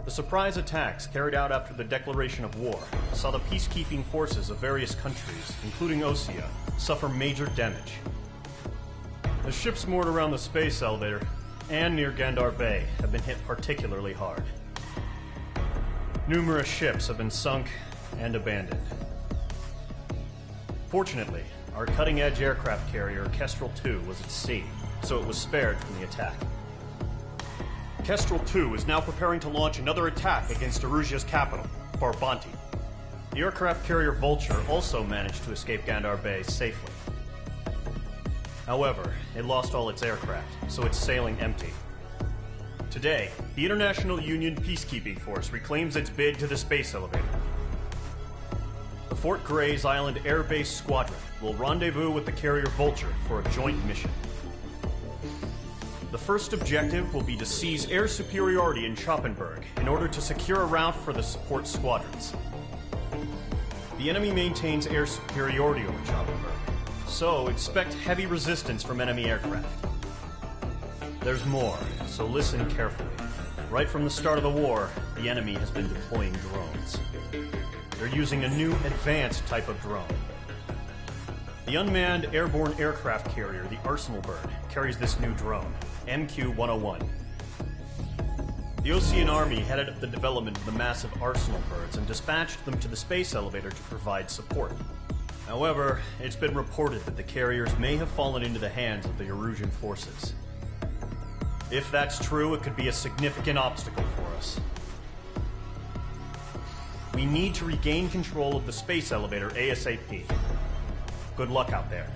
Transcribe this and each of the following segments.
The surprise attacks carried out after the declaration of war saw the peacekeeping forces of various countries, including Osea, suffer major damage. The ships moored around the space elevator and near Gandar Bay have been hit particularly hard. Numerous ships have been sunk and abandoned. Fortunately, our cutting-edge aircraft carrier Kestrel II was at sea, so it was spared from the attack. Kestrel II is now preparing to launch another attack against Erusia's capital, Farbanti. The aircraft carrier Vulture also managed to escape Gandar Bay safely. However, it lost all its aircraft, so it's sailing empty. Today, the International Union Peacekeeping Force reclaims its bid to the space elevator. The Fort Gray's Island Air Base Squadron will rendezvous with the carrier Vulture for a joint mission. The first objective will be to seize air superiority in Schoppenberg in order to secure a route for the support squadrons. The enemy maintains air superiority over Schoppenberg, so expect heavy resistance from enemy aircraft. There's more, so listen carefully. Right from the start of the war, the enemy has been deploying drones. They're using a new advanced type of drone. The unmanned airborne aircraft carrier, the Arsenal Bird, carries this new drone, MQ-101. The Osean Army headed up the development of the massive Arsenal Birds and dispatched them to the space elevator to provide support. However, it's been reported that the carriers may have fallen into the hands of the Erusian forces. If that's true, it could be a significant obstacle for us. We need to regain control of the space elevator ASAP. Good luck out there.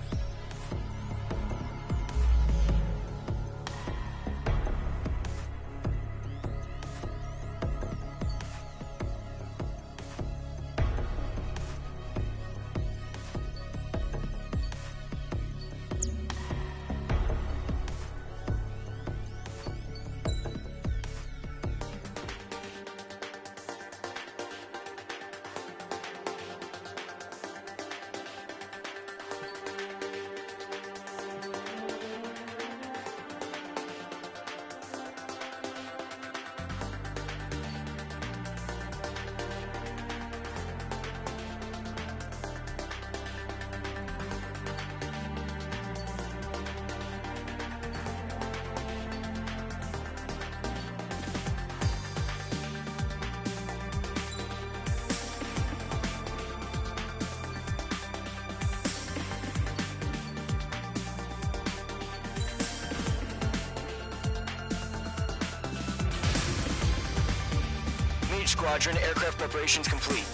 Squadron, aircraft preparations complete.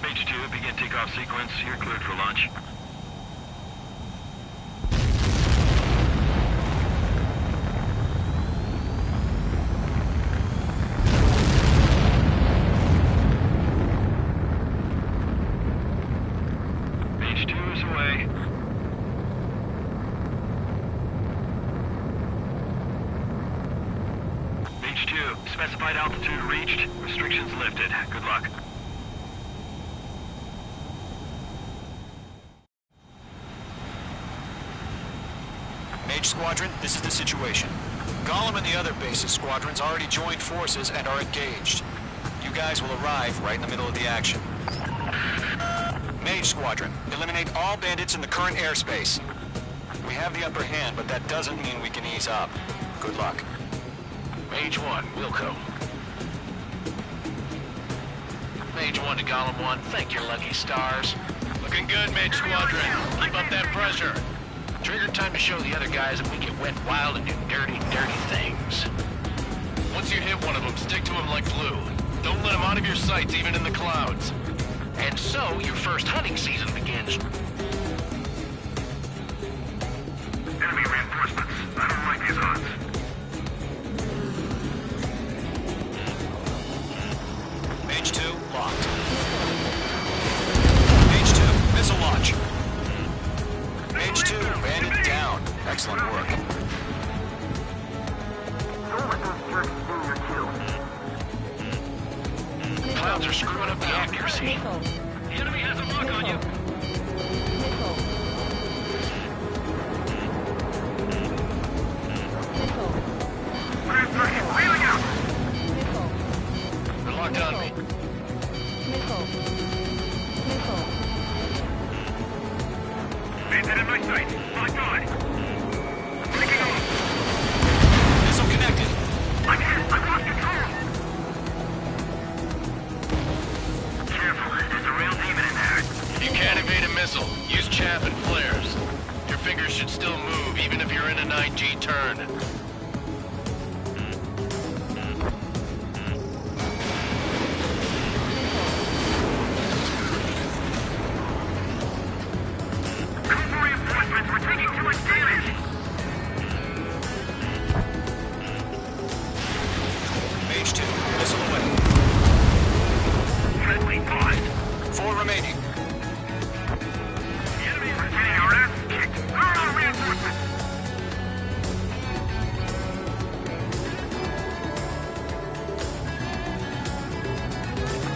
H2, begin takeoff sequence. You're cleared for launch. H2 is away. H2, specified altitude reached. Restrictions lifted. Good luck. Squadron, this is the situation. Gollum and the other base's squadrons already joined forces and are engaged. You guys will arrive right in the middle of the action. Mage Squadron, eliminate all bandits in the current airspace. We have the upper hand, but that doesn't mean we can ease up. Good luck. Mage 1, Wilco. Mage 1 to Gollum 1, thank your lucky stars. Looking good, Mage Squadron. Keep up that pressure. Trigger time to show the other guys that we get wet wild and do dirty, dirty things. Once you hit one of them, stick to him like glue. Don't let him out of your sights, even in the clouds. And so, your first hunting season begins. Enemy reinforcements. I don't like these odds. Page 2, locked. Page 2, missile launch. Page 2, bandit down. Excellent work. Clouds are screwing up the accuracy. The enemy has a lock on you. They're locked on me. Bandit in my sight. Locked on. Taking off. Missile connected. I'm hit. I've lost control. Careful. There's a real demon in there. If you can't evade a missile, use chaff and flares. Your fingers should still move, even if you're in a 9G turn. Call for reinforcements. We're taking too much damage. Page 2, missile away. Friendly paused. 4 remaining. The enemy is getting our ass kicked. Where are our reinforcements?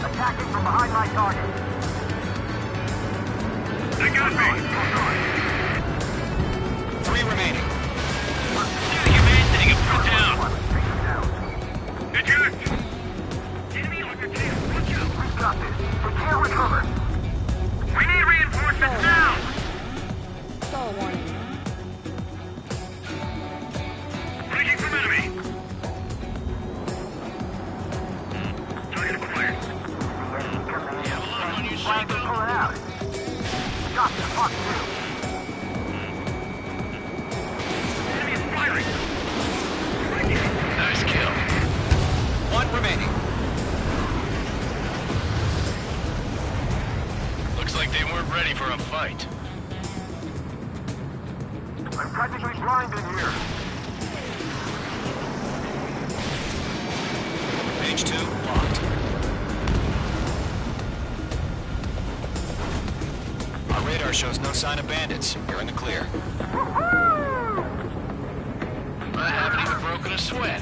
Attacking from behind my target. They got me. 3 remaining. You man, getting him put down. Eject. Enemy on your tail. Watch out. We've got this. We can't recover. We need reinforcements now. Stall warning. Taking from enemy. Target acquired. You have a lock on you, Flag Psycho? is pulling out. Got the fuck too. Enemy is firing. Nice kill. 1 remaining. Looks like they weren't ready for a fight. I'm practically blind in here. Page 2, locked. Our radar shows no sign of bandits. You're in the clear. I haven't even broken a sweat.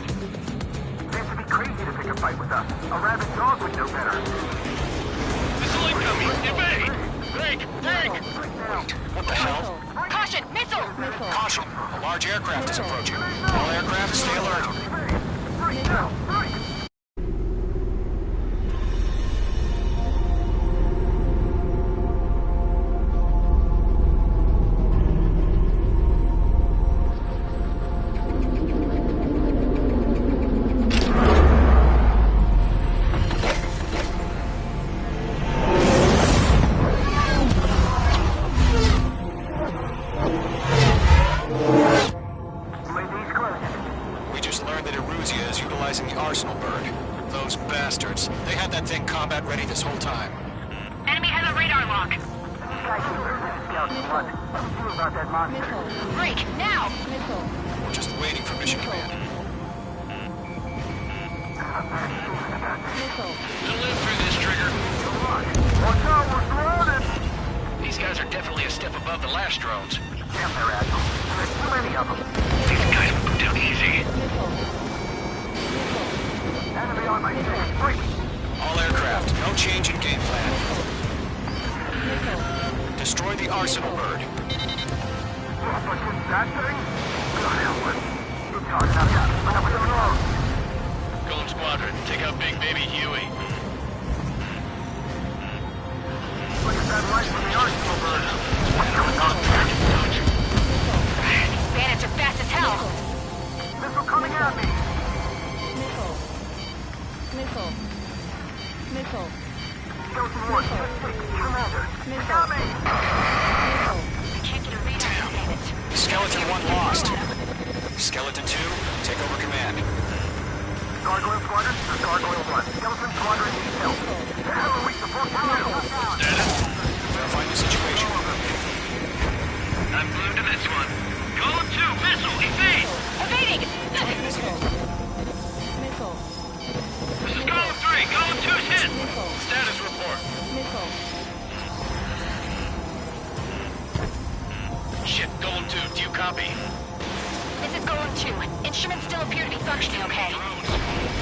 They have to be crazy to pick a fight with us. A rabid dog would know better. Missile incoming! Evade! Break! Break! What the hell? Caution! Missile! Caution! A large aircraft is approaching. All aircraft, stay alert. We just learned that Eruzia is utilizing the Arsenal bird. Those bastards. They had that thing combat ready this whole time. Enemy has a radar lock. Missile. Break! Now! Missile. We're just waiting for mission command. Missile. You'll live through this, Trigger. Watch out, we're surrounded! These guys are definitely a step above the last drones. Damn, they're agile. There's too many of them. These guys will go down easy. Missile. Enemy on my tail. Break! All aircraft, no change in game plan. Missile. Destroy the Arsenal bird. What's that thing? God help us. It's hard enough. But that was alone. Golem Squadron, take out Big Baby Huey. Look at that light from the Arsenal bird. What's going on? These bandits are fast as hell. Missile coming at me. Missile. Missile. Missile. Skeleton 1, Commander. Missile. Got me. Missile. I can't get a read on these bandits. Skeleton 1 lost. Skeleton 2, take over command. Gargoyle Squadron to Gargoyle 1. Skeleton Squadron needs help. The hell are we supposed to do? Verify the situation. I'm glued to this one. Golem 2, missile, evade! Evading! Missile. Missile. This is Golem 3, Golem 2's hit! Missile. copy. This is Golem 2. Instruments still appear to be functioning okay.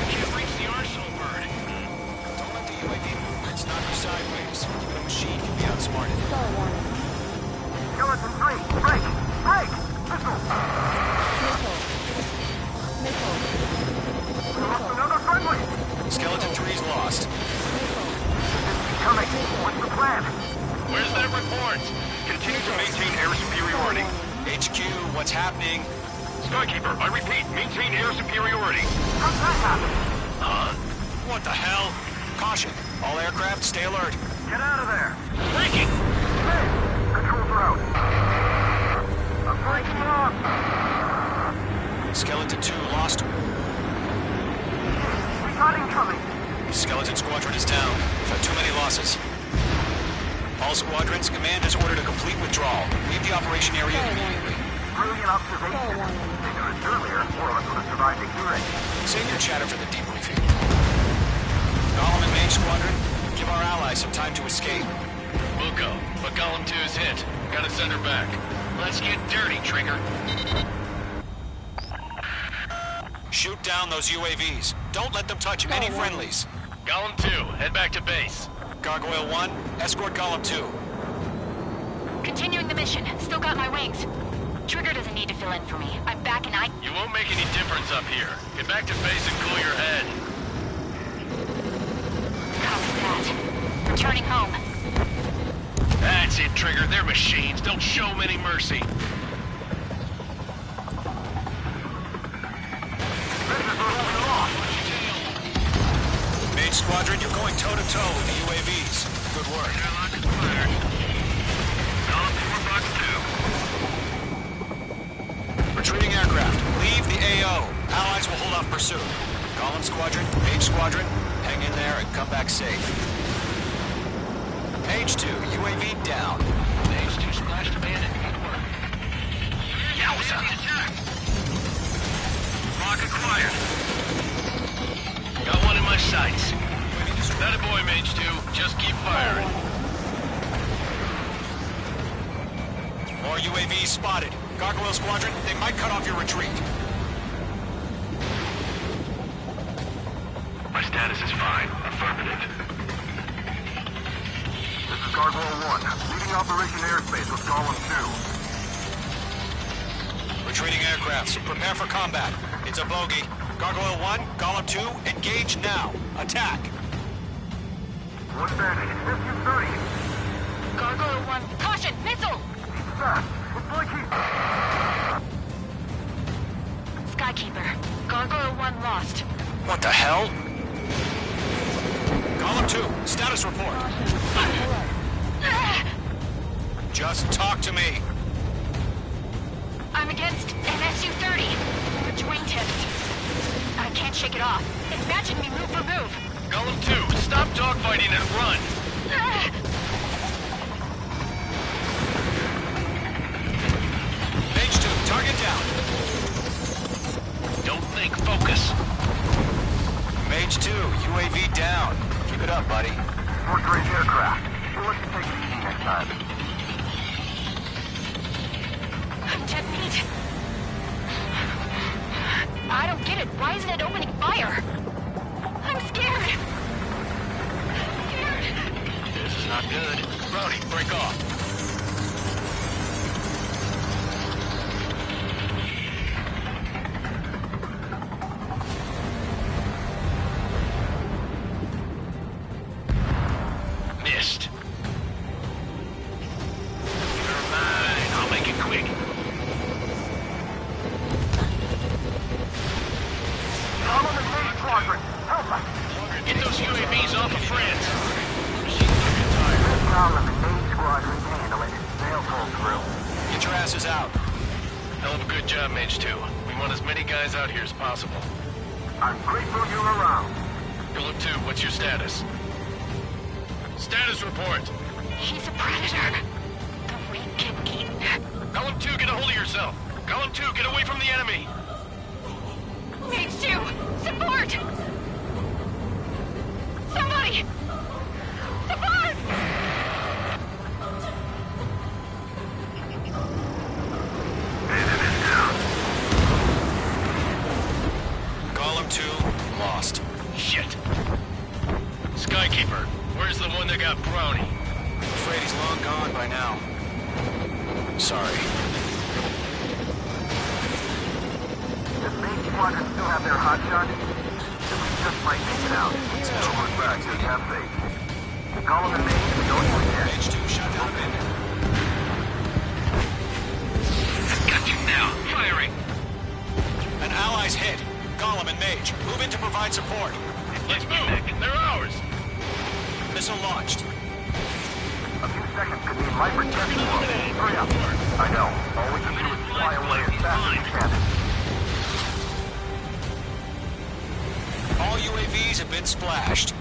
Can't reach the arsehole bird. Don't let the UAV movements knock you sideways. The machine can be outsmarted. Skeleton 3, break! Break! Missile! Lost another friendly! Skeleton 3's lost. Coming! What's the plan? Where's that report? Continue to maintain air superiority. HQ, what's happening? Skykeeper, I repeat, maintain air superiority. How's that happen? What the hell? Caution. All aircraft, stay alert. Get out of there! Breaking! Hey! Controls are out. I'm breaking off! Skeleton 2 lost. We got incoming! Skeleton Squadron is down. We've had too many losses. All squadrons, command has ordered a complete withdrawal. Leave the operation area immediately. Brilliant observation. Ignorance earlier, more of us would have survived the hearing. Save your chatter for the debriefing. Golem and Main Squadron, give our allies some time to escape. We'll go, but Golem 2 is hit. Gotta send her back. Let's get dirty, Trigger. Shoot down those UAVs. Don't let them touch any friendlies. Golem 2, head back to base. Gargoyle 1, escort Golem 2. Continuing the mission. Still got my wings. Trigger doesn't need to fill in for me. I'm back and I... You won't make any difference up here. Get back to base and cool your head. Copy that. Returning home. That's it, Trigger. They're machines. Don't show them any mercy. Main Squadron, you're going toe-to-toe with the UAVs. Good work. Airlock is fired. Golem 4 Box 2. Retreating aircraft, leave the AO. Allies will hold off pursuit. Golem Squadron, Mage Squadron, hang in there and come back safe. Mage 2, UAV down. Mage 2 splashed abandoned. Good work. Yowza! Lock acquired. Got one in my sights. That a boy, Mage 2. Just keep firing. More UAVs spotted. Gargoyle Squadron, they might cut off your retreat. My status is fine. Affirmative. This is Gargoyle 1. Leading Operation Airspace with Golem 2. Retreating aircrafts, prepare for combat. It's a bogey. Gargoyle 1, Golem 2, engage now. Attack. One bandit. SU-30. Gargoyle 1. Caution! Missile! Fast. Deploy keep. Skykeeper. Gargoyle 1 lost. What the hell? Golem 2, status report. Just talk to me. I'm against an SU-30. It's wingtips. I can't shake it off. It's matching me move for move. Golem 2, stop dogfighting and run. Mage 2, target down. Don't think, focus. Mage 2, UAV down. Keep it up, buddy. Fourth-range aircraft. We'll let you take it easy next time. I'm dead meat. I don't get it. Why isn't it opening fire? I'm scared. This is not good. Rowdy, break off. Missed. You're mine. I'll make it quick. Golem and Main Squadron. Help us. Get those UAVs off of France. Golem and Main Squadron can handle it. They'll pull through. Get your asses out. Hell of a good job, Mage 2. We want as many guys out here as possible. I'm grateful you're around. Golem 2, what's your status? Status report. He's a predator. The weak get eaten. Golem 2, get a hold of yourself. Golem 2, get away from the enemy. Mage 2! Support! Somebody! Support! Hey, Skykeeper. Where's the one that got Brownie? I'm afraid he's long gone by now. Sorry. Does main squadron still have their hotshot? Then we just might make it out. So we're back to have faith. Gollum and Mage, we don't even yet. Mage 2, shut down Bender. Got you now. Firing. An ally's hit. Gollum and Mage, move in to provide support. Let's move. They're ours. Missile launched. A few seconds could mean life or death for them. Hurry up. I know. All we can do is fly away as fast as we can. All UAVs have been splashed.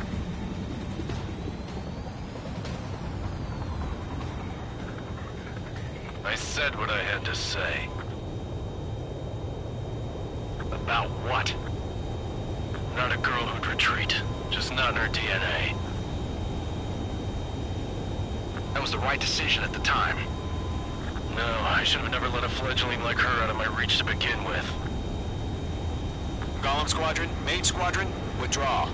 I said what I had to say. About what? Not a girl who'd retreat. Just not in her DNA. That was the right decision at the time. No, I should have never let a fledgling like her out of my reach to begin with. Gollum Squadron, Mage Squadron, withdraw.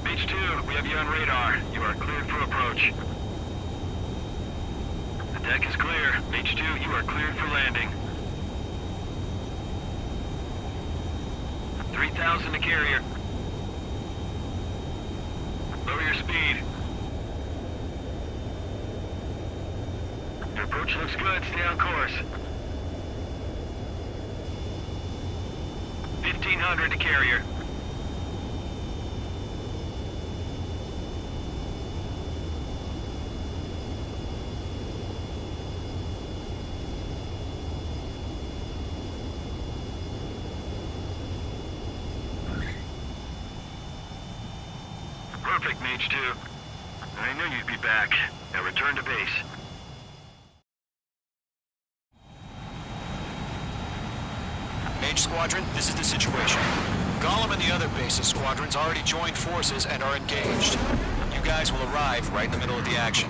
H2, we have you on radar. You are cleared for approach. The deck is clear. H2, you are cleared for landing. 3,000 to carrier. Lower your speed. Your approach looks good. Stay on course. 1,500 to carrier. Perfect, Mage 2. I knew you'd be back. Now return to base. Mage Squadron, this is the situation. Gollum and the other base's squadrons already joined forces and are engaged. You guys will arrive right in the middle of the action.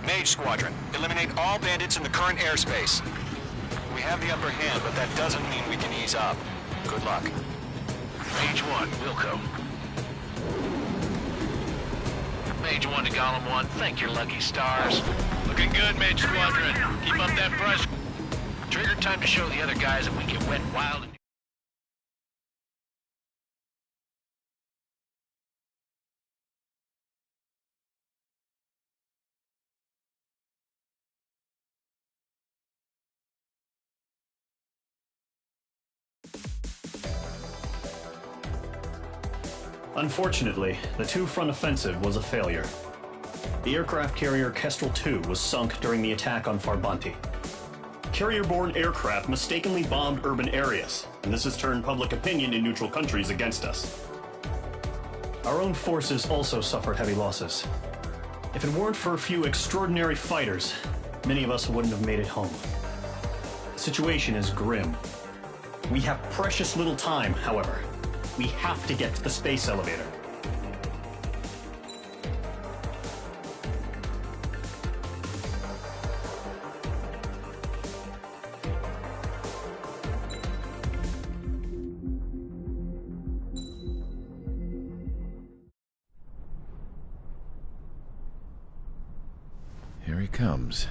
Mage Squadron, eliminate all bandits in the current airspace. We have the upper hand, but that doesn't mean we can ease up. Good luck. Mage 1, Wilco. Mage 1 to Gollum 1, thank your lucky stars. Looking good, Mage Squadron. Keep up that pressure. Trigger time to show the other guys that we get wet, wild, and... Unfortunately, the two-front offensive was a failure. The aircraft carrier Kestrel II was sunk during the attack on Farbanti. Carrier-borne aircraft mistakenly bombed urban areas, and this has turned public opinion in neutral countries against us. Our own forces also suffered heavy losses. If it weren't for a few extraordinary fighters, many of us wouldn't have made it home. The situation is grim. We have precious little time, however. We have to get to the space elevator. Here he comes.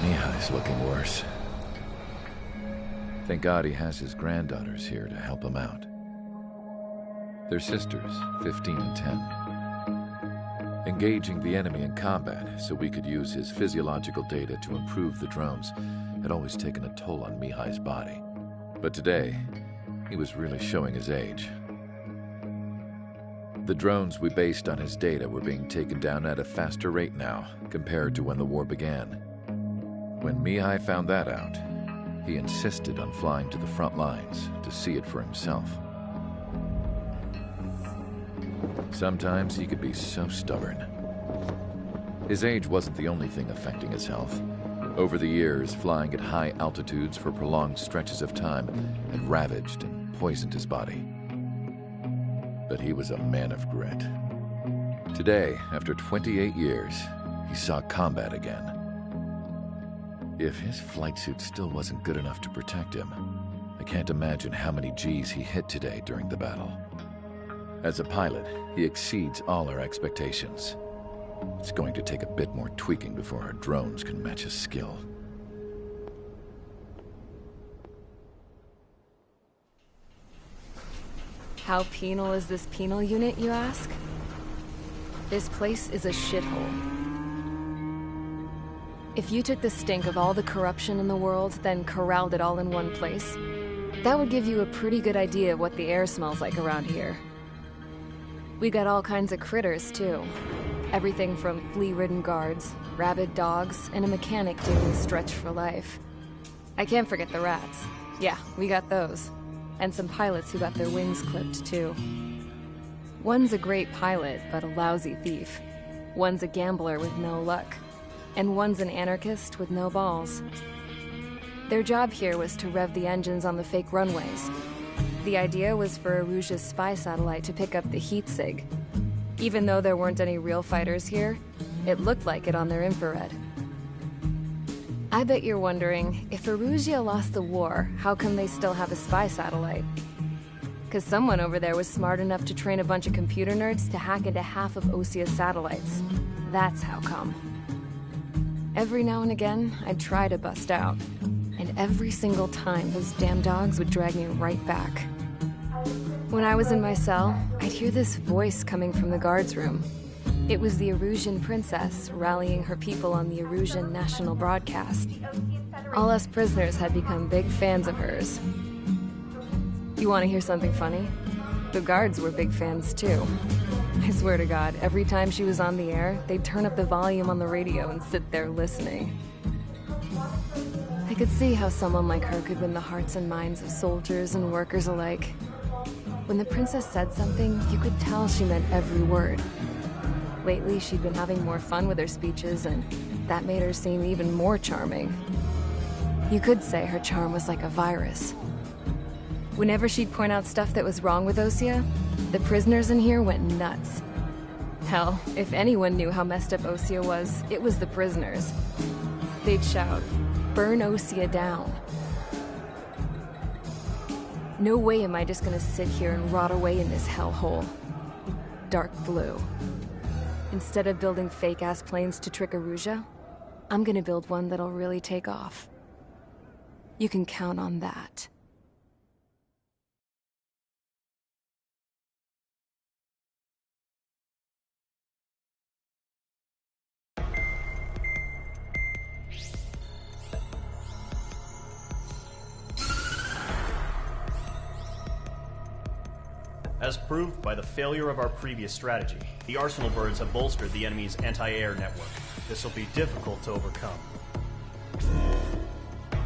Mihai's looking worse. Thank God he has his granddaughters here to help him out. They're sisters, 15 and 10. Engaging the enemy in combat so we could use his physiological data to improve the drones had always taken a toll on Mihai's body. But today, he was really showing his age. The drones we based on his data were being taken down at a faster rate now compared to when the war began. When Mihai found that out, he insisted on flying to the front lines to see it for himself. Sometimes he could be so stubborn. His age wasn't the only thing affecting his health. Over the years, flying at high altitudes for prolonged stretches of time had ravaged and poisoned his body. But he was a man of grit. Today, after 28 years, he saw combat again. If his flight suit still wasn't good enough to protect him, I can't imagine how many G's he hit today during the battle. As a pilot, he exceeds all our expectations. It's going to take a bit more tweaking before our drones can match his skill. How penal is this penal unit, you ask? This place is a shithole. If you took the stink of all the corruption in the world, then corralled it all in one place, that would give you a pretty good idea of what the air smells like around here. We got all kinds of critters, too. Everything from flea-ridden guards, rabid dogs, and a mechanic doing stretch for life. I can't forget the rats. Yeah, we got those. And some pilots who got their wings clipped, too. One's a great pilot, but a lousy thief. One's a gambler with no luck. And one's an anarchist with no balls. Their job here was to rev the engines on the fake runways. The idea was for Aruja's spy satellite to pick up the heat sig. Even though there weren't any real fighters here, it looked like it on their infrared. I bet you're wondering, if Aruja lost the war, how come they still have a spy satellite? Because someone over there was smart enough to train a bunch of computer nerds to hack into half of Osia's satellites. That's how come. Every now and again, I'd try to bust out. And every single time, those damn dogs would drag me right back. When I was in my cell, I'd hear this voice coming from the guards room. It was the Erusian princess rallying her people on the Erusian national broadcast. All us prisoners had become big fans of hers. You want to hear something funny? The guards were big fans too. I swear to God, every time she was on the air, they'd turn up the volume on the radio and sit there listening. I could see how someone like her could win the hearts and minds of soldiers and workers alike. When the princess said something, you could tell she meant every word. Lately, she'd been having more fun with her speeches, and that made her seem even more charming. You could say her charm was like a virus. Whenever she'd point out stuff that was wrong with Osia, the prisoners in here went nuts. Hell, if anyone knew how messed up Osia was, it was the prisoners. They'd shout, "Burn Osia down." No way am I just gonna sit here and rot away in this hellhole. Dark blue. Instead of building fake-ass planes to trick Aruja, I'm gonna build one that'll really take off. You can count on that. As proved by the failure of our previous strategy, the Arsenal birds have bolstered the enemy's anti-air network. This will be difficult to overcome.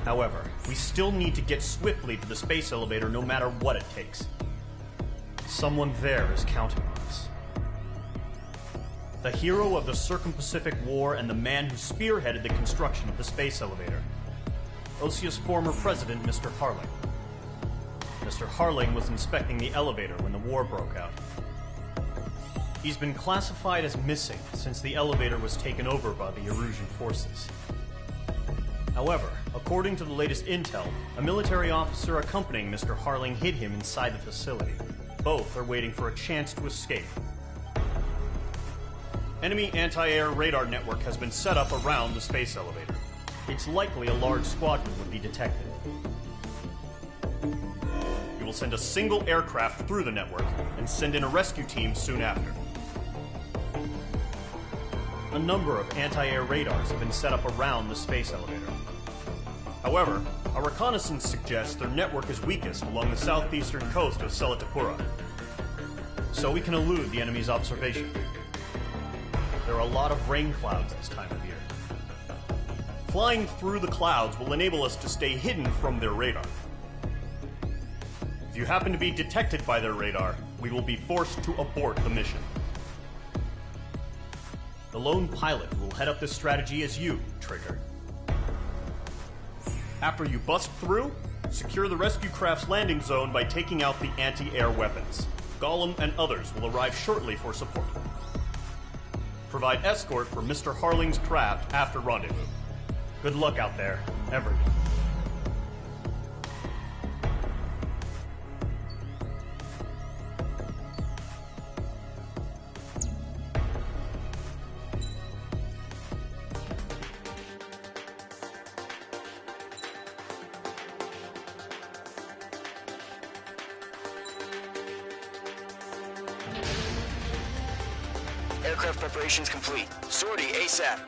However, we still need to get swiftly to the space elevator no matter what it takes. Someone there is counting on us. The hero of the Circum-Pacific War and the man who spearheaded the construction of the space elevator. Osia's former president, Mr. Harling. Mr. Harling was inspecting the elevator when the war broke out. He's been classified as missing since the elevator was taken over by the Erusian forces. However, according to the latest intel, a military officer accompanying Mr. Harling hid him inside the facility. Both are waiting for a chance to escape. Enemy anti-air radar network has been set up around the space elevator. It's likely a large squadron would be detected. We will send a single aircraft through the network and send in a rescue team soon after. A number of anti-air radars have been set up around the space elevator. However, our reconnaissance suggests their network is weakest along the southeastern coast of Selatapura, so we can elude the enemy's observation. There are a lot of rain clouds this time of year. Flying through the clouds will enable us to stay hidden from their radar. If you happen to be detected by their radar, we will be forced to abort the mission. The lone pilot who will head up this strategy is you, Trigger. After you bust through, secure the rescue craft's landing zone by taking out the anti-air weapons. Gollum and others will arrive shortly for support. Provide escort for Mr. Harling's craft after rendezvous. Good luck out there, everyone. Aircraft preparations complete. Sortie ASAP.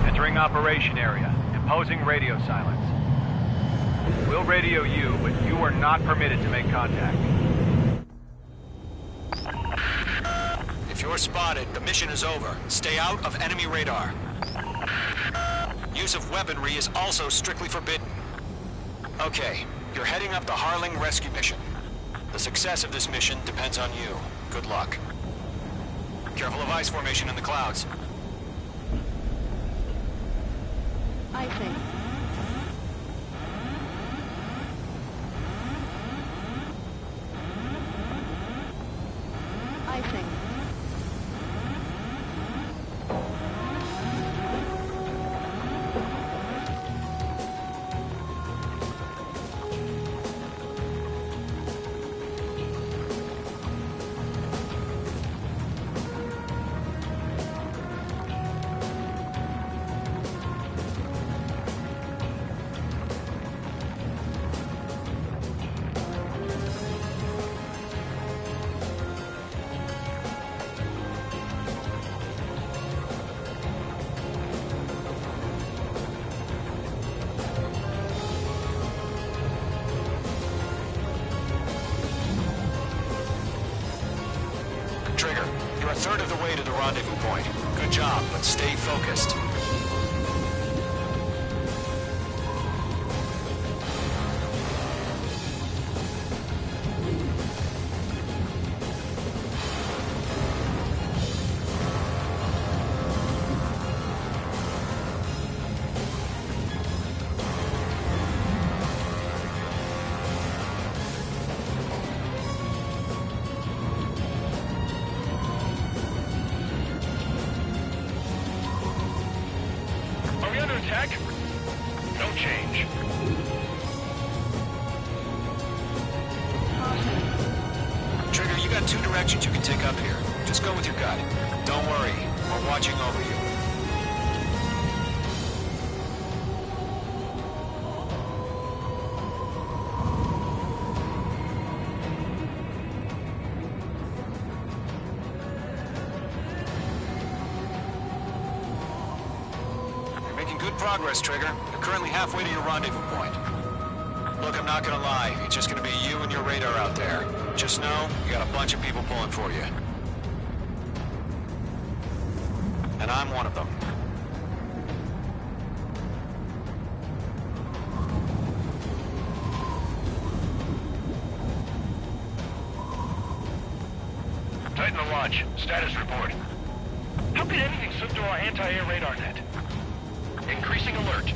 Entering operation area. Imposing radio silence. We'll radio you, but you are not permitted to make contact. If you're spotted, the mission is over. Stay out of enemy radar. Use of weaponry is also strictly forbidden. Okay, you're heading up the Harling rescue mission. The success of this mission depends on you. Good luck. Careful of ice formation in the clouds. I think. Trigger, you're a third of the way to the rendezvous point. Good job, but stay focused. Attack? No change. Trigger, you got two directions you can take up here. Just go with your gut. Don't worry, we're watching over you. Good progress, Trigger. You're currently halfway to your rendezvous point. Look, I'm not gonna lie. It's just gonna be you and your radar out there. Just know, you got a bunch of people pulling for you. And I'm one of them. Titan the launch. Status report. How could anything slip through our anti-air radar net? Increasing alert.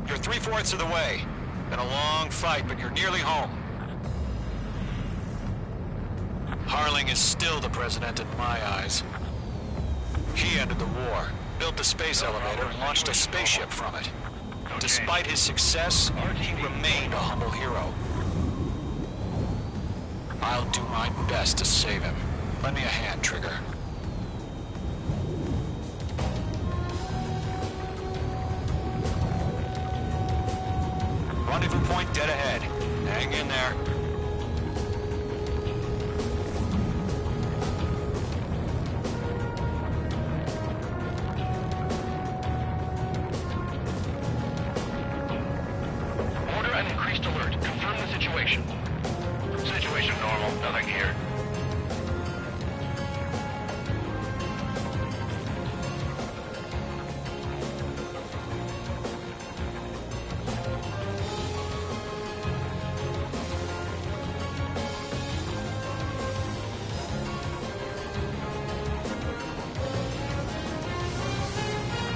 You're 3/4 of the way. Been a long fight, but you're nearly home. Harling is still the president in my eyes. He ended the war, built the space elevator, and launched a spaceship from it. Despite his success, he remained a humble hero. I'll do my best to save him. Lend me a hand, Trigger. Rendezvous point dead ahead. Hang in there. Order an increased alert. Confirm the situation. Situation normal. Nothing here.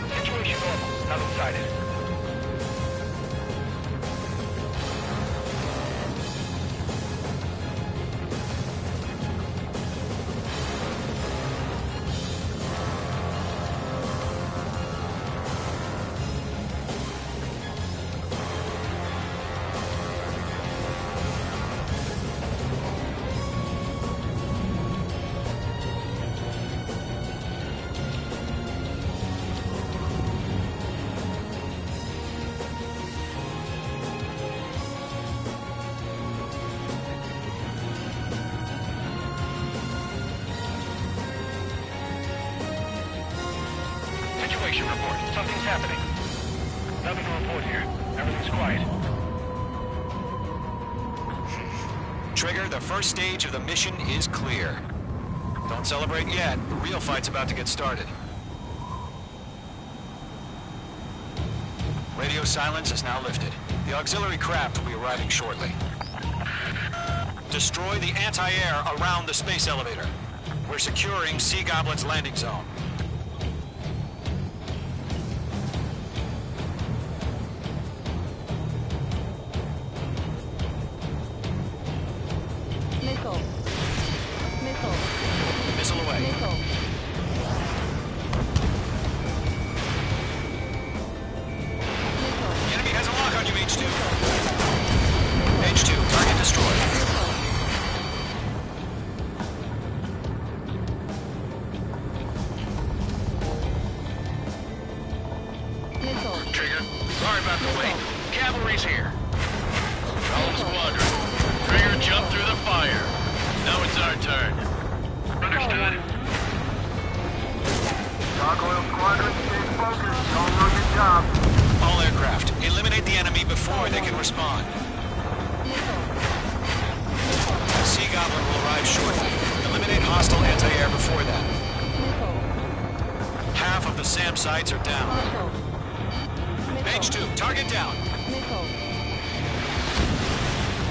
Situation normal. Nothing sighted. Situation report. Something's happening. Nothing to report here. Everything's quiet. Trigger, the first stage of the mission is clear. Don't celebrate yet. The real fight's about to get started. Radio silence is now lifted. The auxiliary craft will be arriving shortly. Destroy the anti-air around the space elevator. We're securing Sea Goblin's landing zone. Missile. Missile. Missile away. Missile. The enemy has a lock on you, H2. H2, target destroyed. Missile. Trigger. Sorry about the wait. Cavalry's here. All squadron. Trigger jumped through the fire. Now it's our turn. Understood. Gargoyle Squadron, stay focused. Don't lose your job. All aircraft, eliminate the enemy before they can respond. Sea Goblin will arrive shortly. Eliminate hostile anti-air before that. Half of the SAM sites are down. H2, target down.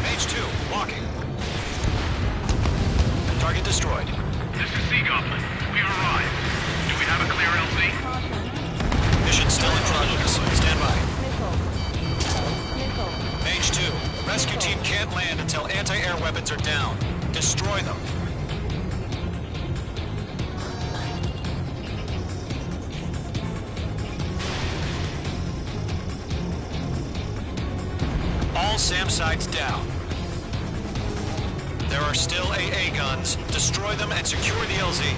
H2, walking. Target destroyed. This is Sea Goblin. We've arrived. Do we have a clear LZ? Mission still in progress. Stand by. H2, rescue team can't land until anti-air weapons are down. Destroy them. All SAM sites down. There are still AA guns. Destroy them and secure the LZ.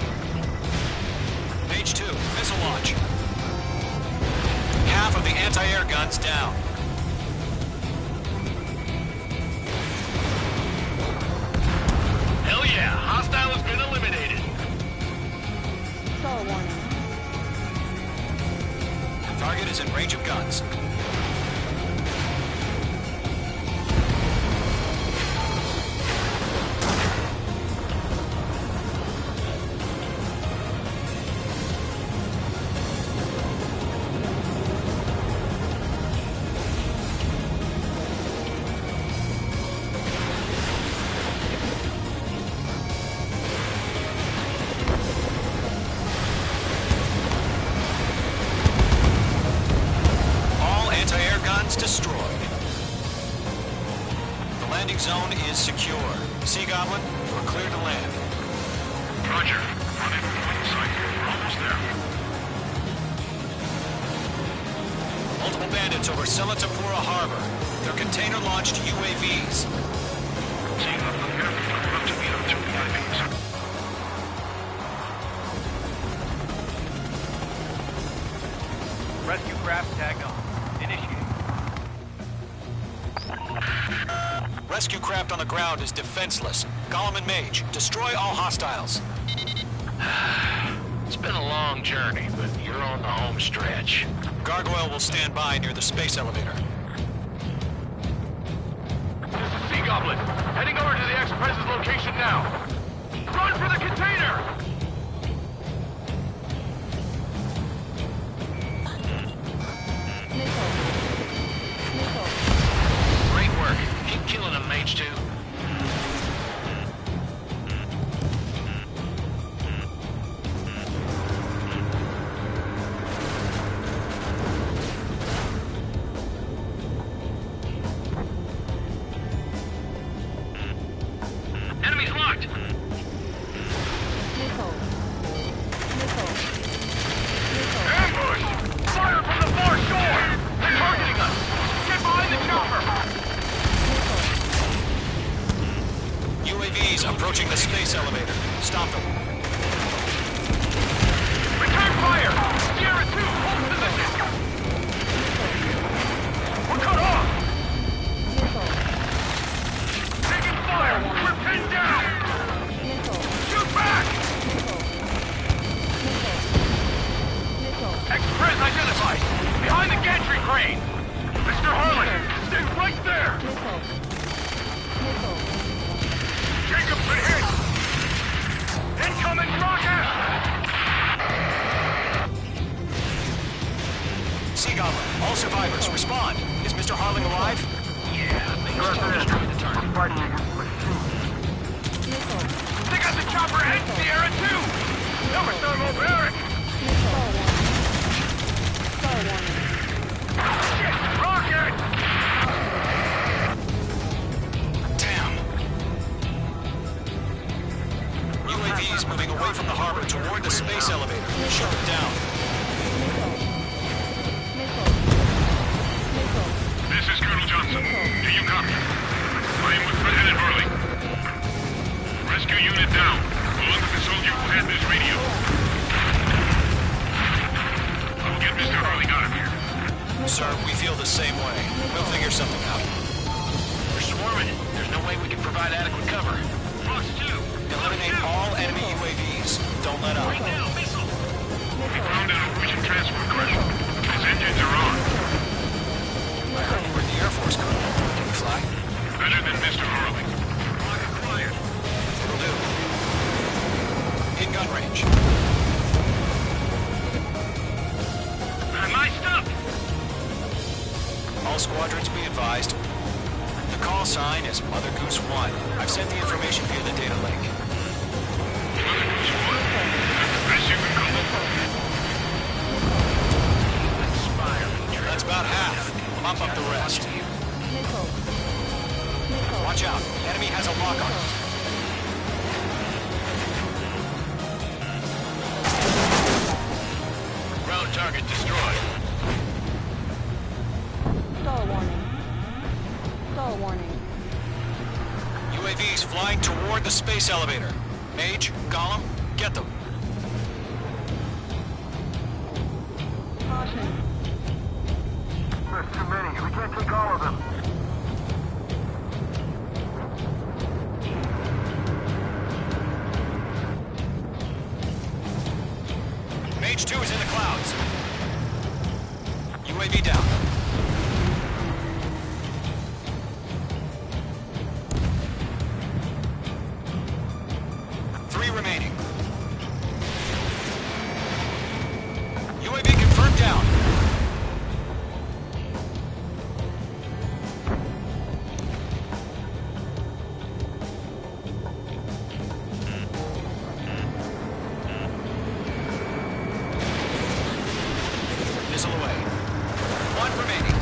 H2, missile launch. Half of the anti-air guns down. Hell yeah, hostile has been eliminated. Star warning. Target is in range of guns. Destroyed. The landing zone is secure. Sea Goblin, we're clear to land. Roger. Rendezvous point in sight. We're almost there. Multiple bandits over Selatapura Harbor. They're container-launched UAVs. Sea Goblin here. We're up to meet up 2 UAVs. Rescue craft tagged on. Initiate. Rescue craft on the ground is defenseless. Gollum and Mage, destroy all hostiles. It's been a long journey, but you're on the home stretch. Gargoyle will stand by near the space elevator. Sea Goblin, heading over to the Express's location now. Run for the container! Missile. Great work. Keep killing them, Mage 2. Enemies locked! Missile. Ambush! Fire from the far shore! They're targeting us! Get behind the chopper! UAVs approaching the space elevator. Stop them. Return fire! Sierra 2, hold position! We're cut off! Taking fire! We're pinned down! Shoot back! Express identified! Behind the gantry crane! Mr. Harley, stay right there! Jacob's been hit! Incoming rocket! Sea Goblin, all survivors, respond. Is Mr. Harling alive? Yeah, Mage 2 destroyed the target. They got the chopper and Sierra 2! That was thermobaric! Shit! Rocket! Damn. UAVs moving away from the harbor toward the space elevator. Shut them down. This is Colonel Johnson. Do you copy? I am with President Hurley. Rescue unit down. Along with the soldier who had this radio. I will get Mr. Hurley out of here. Sir, we feel the same way. We'll figure something out. We're swarming. There's no way we can provide adequate cover. Fox 2. Eliminate all enemy UAVs. Don't let up. Right now, missile. We found an Norwegian transport craft. His engines are on. I heard you were in the Air Force, Colonel. Can you fly? Better than Mr. Hurley. Lock and quiet. It'll do. In gun range. My stuff! All squadrons be advised. The call sign is Mother Goose 1. I've sent the information via the data link. Mother Goose 1. That's the best you can come up with. That's about half. Mop up the rest. Watch out. Enemy has a lock on it. Ground target destroyed. Stall warning. UAVs flying toward the space elevator. Mage, Gollum, get them. Caution. There's too many. We can't take all of them. Mage 2 is in the clouds. UAV down. Three remaining. UAV confirmed down. Missile away. One remaining.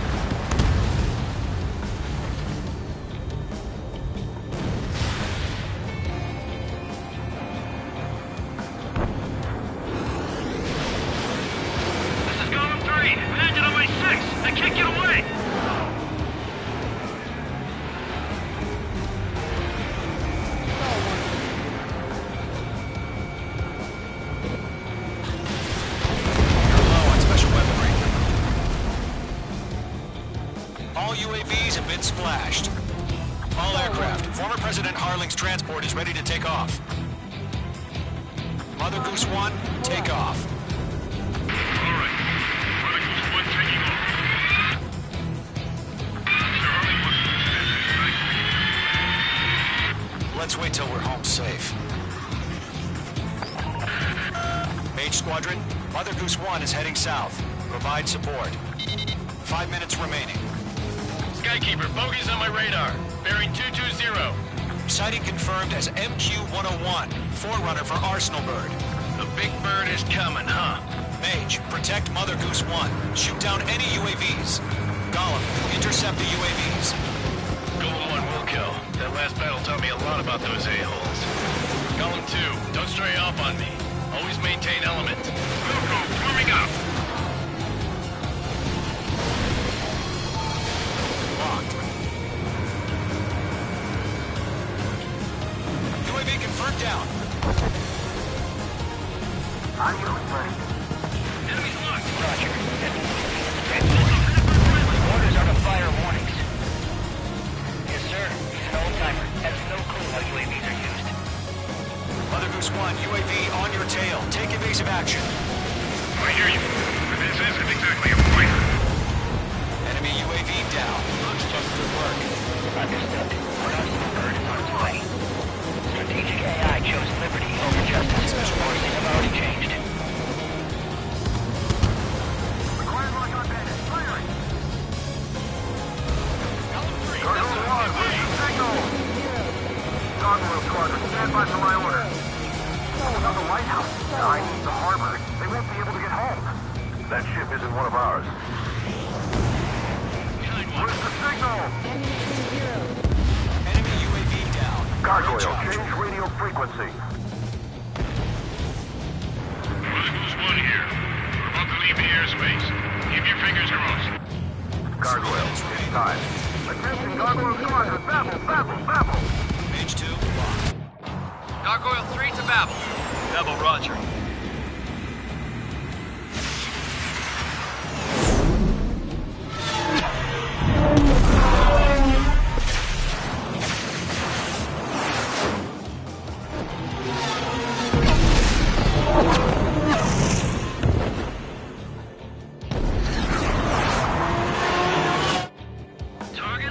This is Gollum 3. Landed on my 6. I can't get away. You're low on special weaponry. All UAVs have been splashed. All aircraft. Former President Harling's transport is ready to take off. Mother Goose 1, take off. Let's wait till we're home safe. Mage Squadron, Mother Goose 1 is heading south. Provide support. 5 minutes remaining. Skykeeper, bogey's on my radar. Bearing 220. Sighting confirmed as MQ-101, forerunner for Arsenal Bird. The big bird is coming, huh? Mage, protect Mother Goose 1. Shoot down any UAVs. Gollum, intercept the UAVs. Golem 1 will kill. That last battle taught me a lot about those a-holes. Golem 2, don't stray off on me. Always maintain element. Wilco, warming up. Locked. UAV confirmed down. I'm ready. Enemy's locked. Roger. Orders are to fire warnings. Yes, sir. He's an old-timer. Has no clue how UAVs are used. Mother Goose 1, UAV on your tail. Take evasive action. I hear you. But this isn't exactly a fighter. Enemy UAV down. Looks just good work. Understood. Arsenal Bird is on its way. Strategic AI chose liberty over justice. Forces have already changed. Required lock on bandit. Firing. Gargoyle 1, where's the signal? Gargoyle Squadron, stand by for my order. Someone's on the lighthouse. I need the harbor. They won't be able to get home. That ship isn't one of ours. Where's the signal? Enemy UAV down. Gargoyle, Recharge. change radio frequency. Mother Goose 1 here. We're about to leave the airspace. Keep your fingers crossed. Gargoyle, it's time. Attention, Gargoyle Squadron, babble, babble, babble. Mage 2, locked. Gargoyle 3 to Babel. Babel, roger.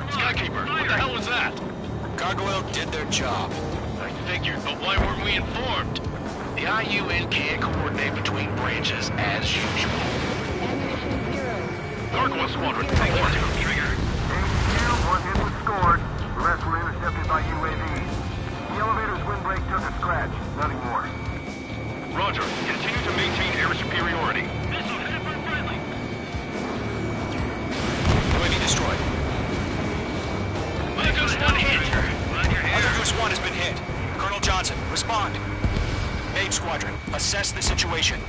Skykeeper, what the hell was that? Gargoyle did their job. I figured, but why weren't we informed? The IUN can't coordinate between branches as usual. Gargoyle Squadron, report to Trigger. One hit was scored. The rest were intercepted by UAVs. The elevator's windbreak took a scratch. Nothing more. Roger. Continue to maintain air superiority. Missile headed for friendly. UAV destroyed. Mother Goose 1 hit. Mother Goose 1 has been hit. Colonel Johnson, respond. Mage Squadron, assess the situation.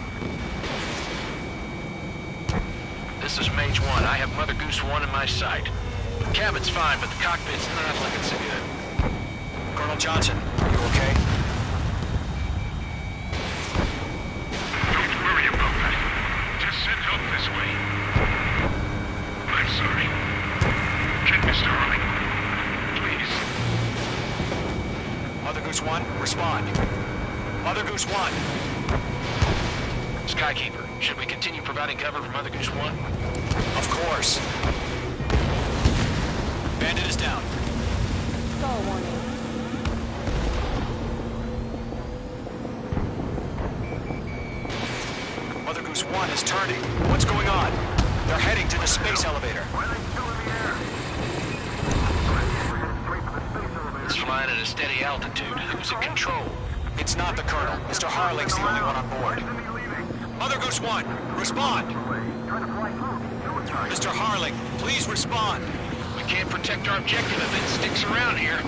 This is Mage 1. I have Mother Goose 1 in my sight. The cabin's fine, but the cockpit's not looking so good. Colonel Johnson, are you okay? Don't worry about that. Just send help this way. I'm sorry. Get Mr. Harley. Please. Mother Goose 1, respond. Mother Goose 1. Skykeeper, should we continue providing cover for Mother Goose 1? Of course. Bandit is down. Skull warning. Mother Goose 1 is turning. What's going on? They're heading to the space elevator. Why are they still in the air? We're headed straight for the space elevator. It's flying at a steady altitude. Who's in control? It's not the Colonel. Mr. Harling's the only one on board. Enemy leaving. Mother Goose 1, respond. Trying to fly through. Suicide. Mr. Harling, please respond. We can't protect our objective if it sticks around here.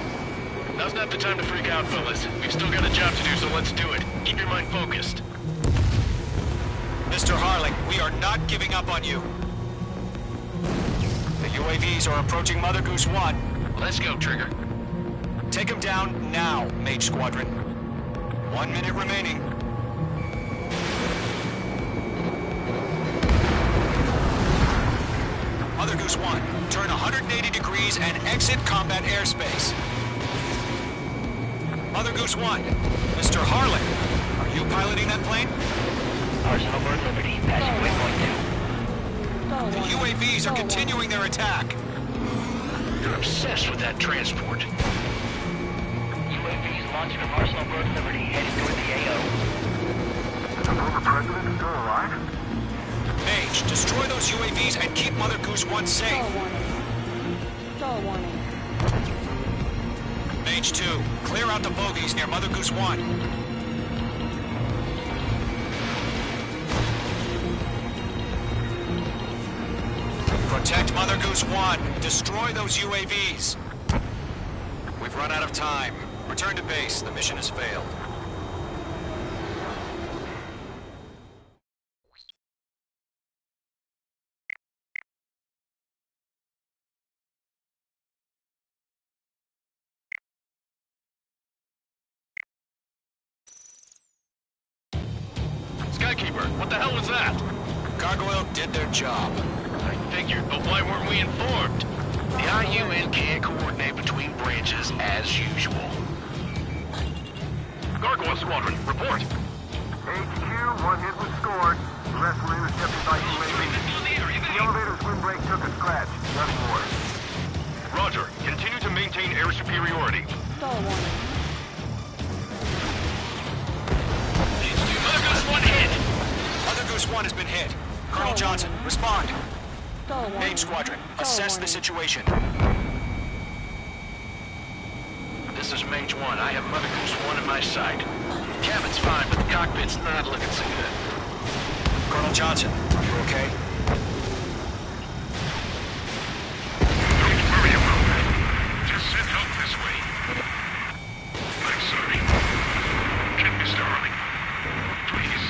Now's not the time to freak out, fellas. We've still got a job to do, so let's do it. Keep your mind focused. Mr. Harling, we are not giving up on you. The UAVs are approaching Mother Goose 1. Let's go, Trigger. Take them down now, Mage Squadron. 1 minute remaining. Mother Goose 1, turn 180 degrees and exit combat airspace. Mother Goose 1, Mr. Harlan, are you piloting that plane? Arsenal Bird Liberty, passing waypoint 2. The UAVs are continuing their attack. You're obsessed with that transport. UAVs launching from Arsenal Bird Liberty, heading toward the AO. Is the former president still alive? Mage, destroy those UAVs and keep Mother Goose 1 safe. Stall warning. Mage 2, clear out the bogies near Mother Goose 1. Protect Mother Goose 1. Destroy those UAVs. We've run out of time. Return to base. The mission has failed. Skykeeper, what the hell was that? Gargoyle did their job. I figured, but why weren't we informed? The IUN can't coordinate between branches as usual. Gargoyle Squadron, report. HQ, one hit was scored. The rest were intercepted by UAVs. The elevator's windbreak took a scratch. Nothing more. Roger. Continue to maintain air superiority. Stall warning. Mother Goose 1 hit! Mother Goose 1 has been hit. Colonel Johnson, respond. Stall warning. Main Squadron, assess the situation. This is Mage 1. I have Mother Goose 1 in my sight. Cabin's fine, but the cockpit's not looking so good. Colonel Johnson, are you okay? Don't worry about that. Just send help this way. I'm sorry. Get Mr. Harling. Please.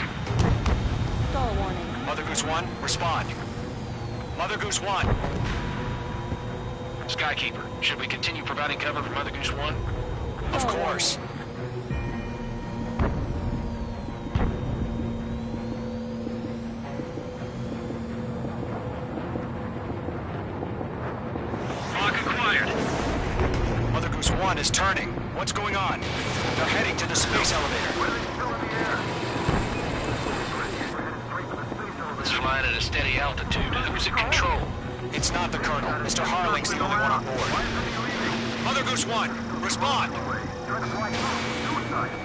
Stall warning. Mother Goose 1, respond. Mother Goose 1. Skykeeper, should we continue providing cover for Mother Goose 1? Of course. Lock acquired. Mother Goose 1 is turning. What's going on? They're heading to the space elevator. Where are they still in the air? It's flying at a steady altitude. Who's in control? It's not the Colonel. Mr. Harling's the only one on board. Mother Goose 1, respond.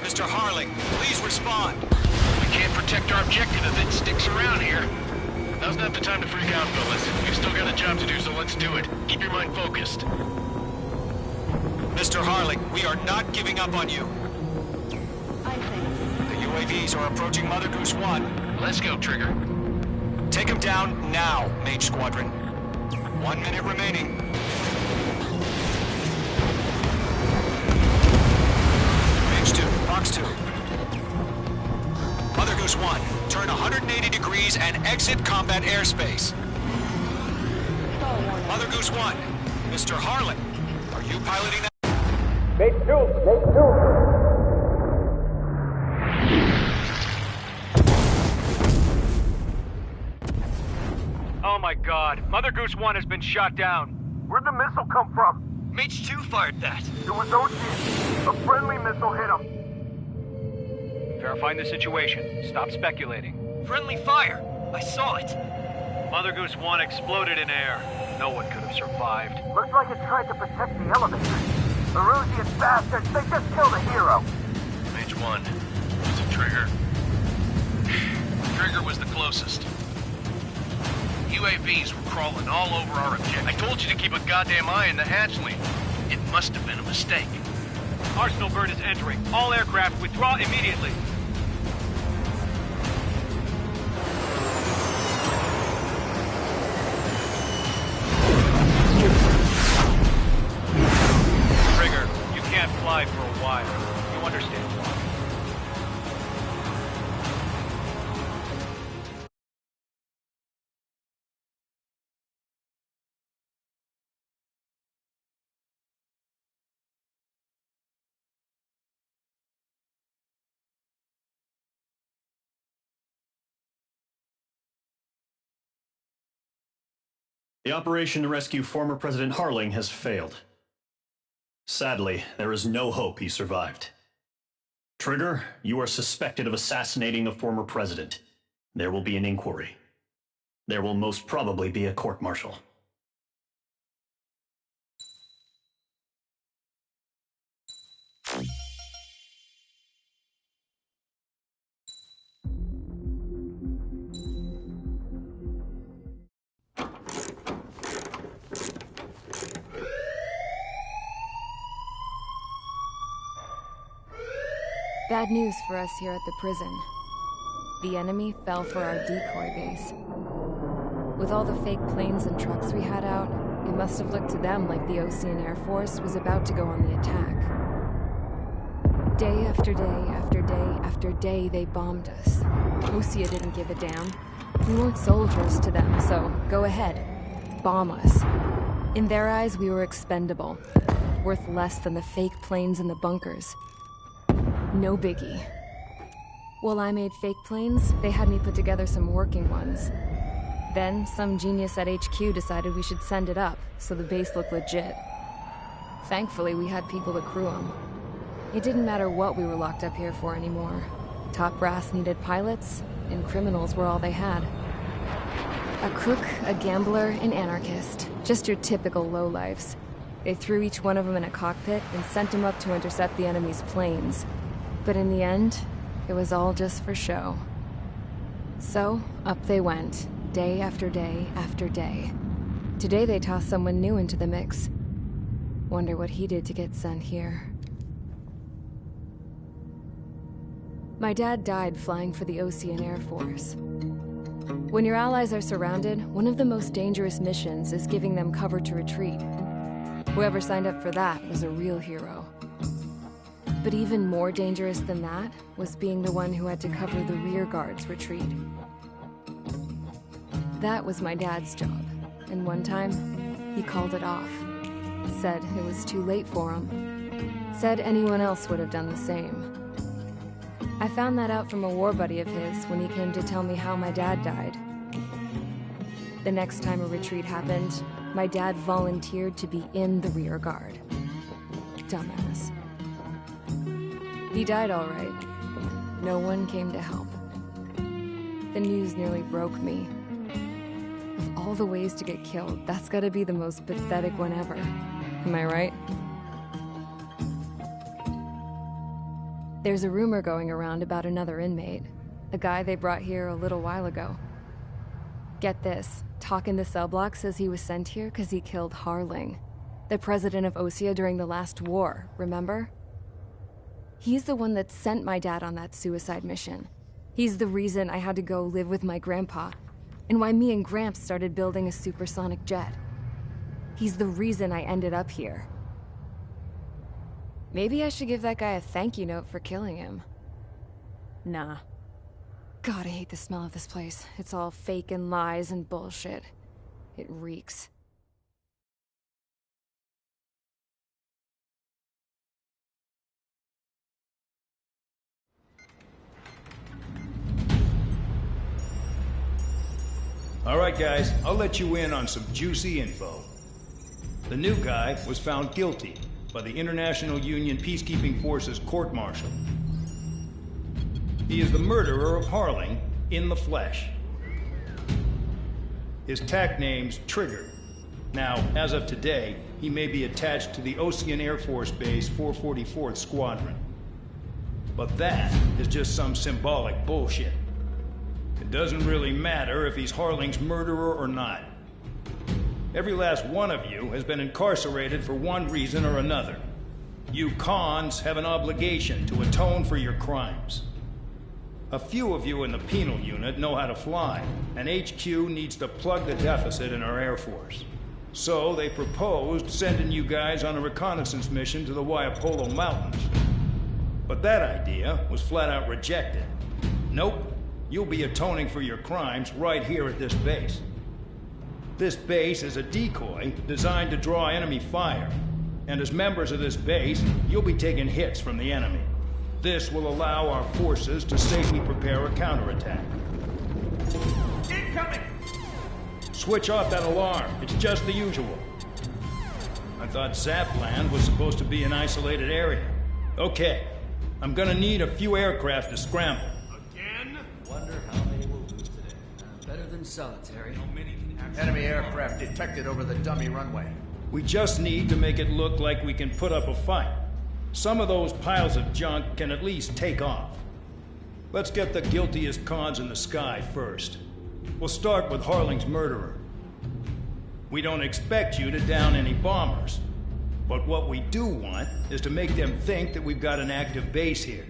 Mr. Harling, please respond. We can't protect our objective if it sticks around here. Now's not the time to freak out, fellas. We've still got a job to do, so let's do it. Keep your mind focused. Mr. Harling, we are not giving up on you. I think. The UAVs are approaching Mother Goose 1. Let's go, Trigger. Take him down now, Mage Squadron. 1 minute remaining. Mage 2, Box 2. Mother Goose 1, turn 180 degrees and exit combat airspace. Stall warning. Mother Goose 1, Mr. Harlan, are you piloting that? Oh my god, Mother Goose 1 has been shot down. Where'd the missile come from? Mage 2 fired that. It was Ocean. A friendly missile hit him. Verifying the situation. Stop speculating. Friendly fire. I saw it. Mother Goose 1 exploded in air. No one could have survived. Looks like it tried to protect the elevator. The Erusian bastards, they just killed a hero. Mage 1. Was it Trigger? Trigger was the closest. UAVs were crawling all over our objective. I told you to keep a goddamn eye in the hatchling. It must have been a mistake. Arsenal Bird is entering. All aircraft withdraw immediately. Trigger, you can't fly for a while. You understand why. The operation to rescue former President Harling has failed. Sadly, there is no hope he survived. Trigger, you are suspected of assassinating a former president. There will be an inquiry. There will most probably be a court-martial. Bad news for us here at the prison. The enemy fell for our decoy base. With all the fake planes and trucks we had out, it must have looked to them like the Ocean Air Force was about to go on the attack. Day after day after day after day, they bombed us. Osea didn't give a damn. We weren't soldiers to them, so go ahead. Bomb us. In their eyes, we were expendable. Worth less than the fake planes in the bunkers. No biggie. While I made fake planes, they had me put together some working ones. Then, some genius at HQ decided we should send it up, so the base looked legit. Thankfully, we had people to crew them. It didn't matter what we were locked up here for anymore. Top brass needed pilots, and criminals were all they had. A crook, a gambler, an anarchist. Just your typical lowlifes. They threw each one of them in a cockpit and sent them up to intercept the enemy's planes. But in the end, it was all just for show. So, up they went, day after day after day. Today they tossed someone new into the mix. Wonder what he did to get sent here. My dad died flying for the Ocean Air Force. When your allies are surrounded, one of the most dangerous missions is giving them cover to retreat. Whoever signed up for that was a real hero. But even more dangerous than that was being the one who had to cover the rear guard's retreat. That was my dad's job, and one time, he called it off. Said it was too late for him. Said anyone else would have done the same. I found that out from a war buddy of his when he came to tell me how my dad died. The next time a retreat happened, my dad volunteered to be in the rear guard. Dumbass. He died all right. No one came to help. The news nearly broke me. Of all the ways to get killed, that's gotta be the most pathetic one ever. Am I right? There's a rumor going around about another inmate. A guy they brought here a little while ago. Get this, talk in the cell block says he was sent here because he killed Harling, the president of Osea during the last war, remember? He's the one that sent my dad on that suicide mission. He's the reason I had to go live with my grandpa, and why me and Gramps started building a supersonic jet. He's the reason I ended up here. Maybe I should give that guy a thank you note for killing him. Nah. God, I hate the smell of this place. It's all fake and lies and bullshit. It reeks. All right, guys, I'll let you in on some juicy info. The new guy was found guilty by the International Union Peacekeeping Forces court-martial. He is the murderer of Harling in the flesh. His tack name's Trigger. Now, as of today, he may be attached to the Ocean Air Force Base 444th Squadron. But that is just some symbolic bullshit. It doesn't really matter if he's Harling's murderer or not. Every last one of you has been incarcerated for one reason or another. You cons have an obligation to atone for your crimes. A few of you in the penal unit know how to fly, and HQ needs to plug the deficit in our Air Force. So they proposed sending you guys on a reconnaissance mission to the Waiapolo Mountains. But that idea was flat out rejected. Nope. You'll be atoning for your crimes right here at this base. This base is a decoy designed to draw enemy fire. And as members of this base, you'll be taking hits from the enemy. This will allow our forces to safely prepare a counterattack. Incoming! Switch off that alarm. It's just the usual. I thought Zapland was supposed to be an isolated area. Okay. I'm gonna need a few aircraft to scramble. Again? Wonder how many will lose today. Better than solitary. Enemy aircraft detected over the dummy runway. We just need to make it look like we can put up a fight. Some of those piles of junk can at least take off. Let's get the guiltiest cons in the sky first. We'll start with Harling's murderer. We don't expect you to down any bombers. But what we do want is to make them think that we've got an active base here.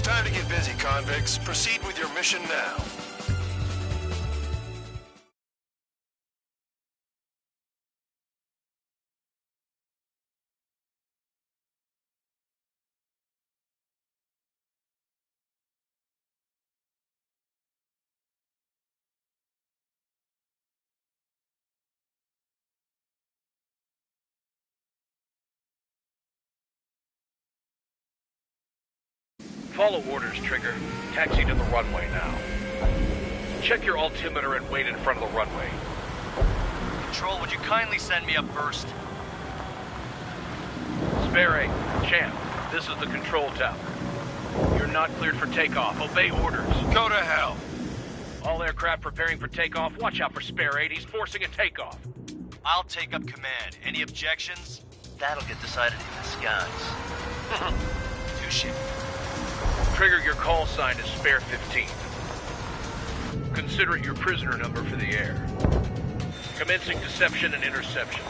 Time to get busy, convicts. Proceed with your mission now. Follow orders, Trigger. Taxi to the runway now. Check your altimeter and wait in front of the runway. Control, would you kindly send me up first? Spare 8, Champ, this is the control tower. You're not cleared for takeoff. Obey orders. Go to hell. All aircraft preparing for takeoff. Watch out for Spare 8. He's forcing a takeoff. I'll take up command. Any objections? That'll get decided in the skies. Touche. Trigger, your call sign is Spare 15. Consider it your prisoner number for the air. Commencing deception and interception.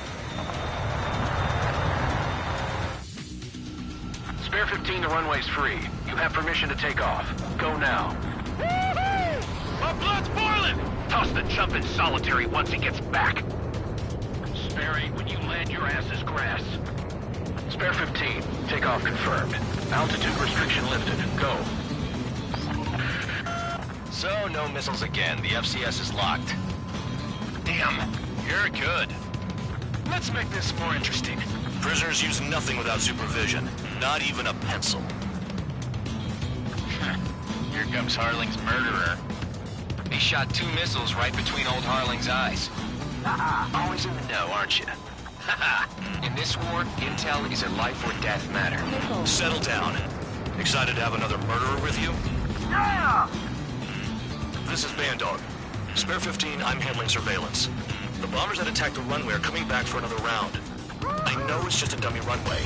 Spare 15, the runway's free. You have permission to take off. Go now. toss the chump in solitary once he gets back. Sperry, when you land, your ass is grass. Spare 15. Takeoff confirmed. Altitude restriction lifted. Go. So, no missiles again. The FCS is locked. Damn, you're good. Let's make this more interesting. Prisoners use nothing without supervision. Not even a pencil. Here comes Harling's murderer. He shot 2 missiles right between old Harling's eyes. Always in the know, aren't you? In this war, intel is a life or death matter. Settle down. Excited to have another murderer with you? Yeah! This is Bandog. Spare 15, I'm handling surveillance. The bombers that attacked the runway are coming back for another round. I know it's just a dummy runway.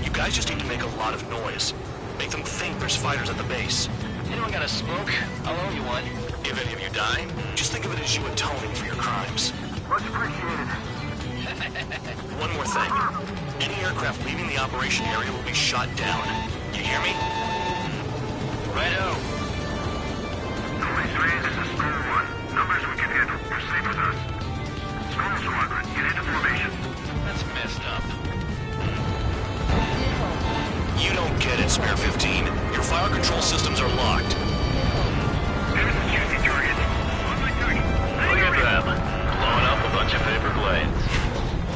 You guys just need to make a lot of noise. Make them think there's fighters at the base. Anyone got a smoke? I'll owe you one. If any of you die, just think of it as you atoning for your crimes. Much appreciated. One more thing. Any aircraft leaving the operation area will be shot down. You hear me? Righto. Police raid, this is School 1. Numbers we can handle. Proceed with us. School Squadron, get into formation. That's messed up. You don't get it, Spare 15. Your fire control systems are locked. There's a juicy target. On my target. Look at them. Blowing up a bunch of paper planes.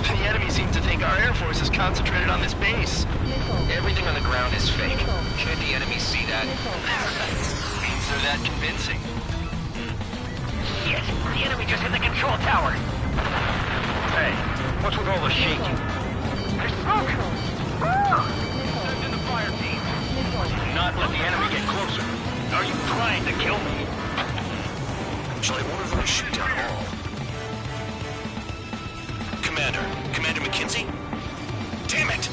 The enemy seems to think our Air Force is concentrated on this base. Everything on the ground is fake. Can't the enemy see that? Means they're that convincing. Shit! The enemy just hit the control tower! Hey, what's with all the shaking? There's smoke! Ah! Send in the fire team. Do not let the enemy get closer. Are you trying to kill me? Shall I order them to shoot down all? Commander McKinsey? Damn it!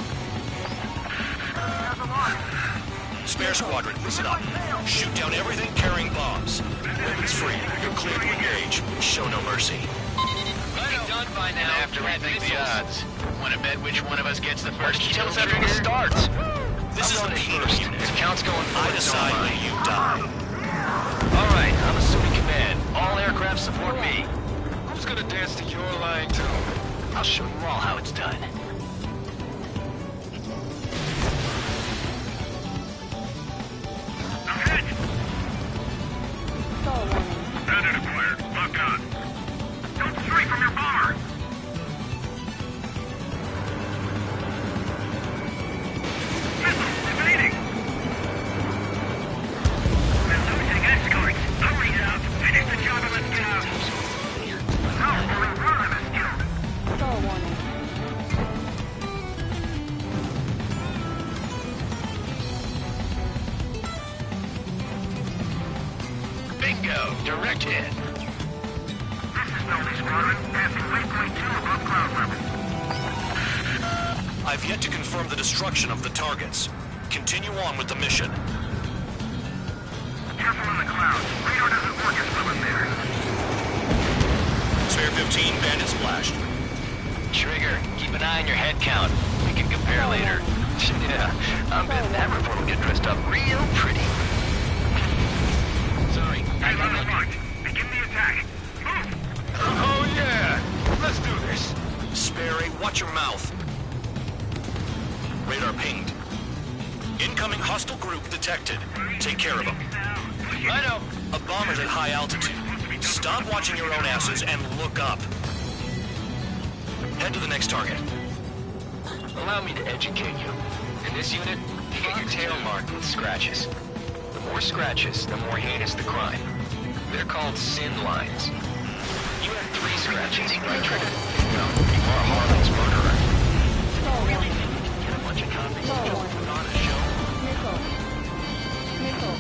Spare Squadron, listen up. Shoot down everything carrying bombs. Weapons free. You're clear to engage. Show no mercy. Be done by now. After we think the odds. Want to bet which one of us gets the first kill Tell us after this starts. This is the peanut unit. The count's going I decide when you die. All right, I'm assuming command. All aircraft support me. Who's gonna dance to your line too? I'll show you all how it's done. Stall warning. Bandit acquired. Lock on. Don't stray from your bomber! Missile evading! We're losing escorts. Hurry up! Finish the job and let's get out! No, only one of them is killed! Stall warning. Bingo! Direct hit. This is Melody Squadron, passing waypoint 2 above cloud level. I've yet to confirm the destruction of the targets. Continue on with the mission. Careful in the clouds. Radar doesn't work as well in there. Spare 15, bandit splashed. Trigger, keep an eye on your head count. We can compare later. Yeah, I'm betting that report will get dressed up real pretty. Sorry, I Hey, got on the lucky. mark. Begin the attack. Move! Oh yeah! Let's do this. Sperry, watch your mouth. Radar pinged. Incoming hostile group detected. Take care of them. I know. A bomber's at high altitude. Stop watching your own asses and look up. Head to the next target. Allow me to educate you. In this unit, you get your tail marked with scratches. The more scratches, the more heinous the crime. They're called sin lines. You have 3 scratches, right, Trigger? No, you are Harlan's murderer. Stall warning. Get a bunch of copies Stall and just warning. put on a show. Missile. Missile.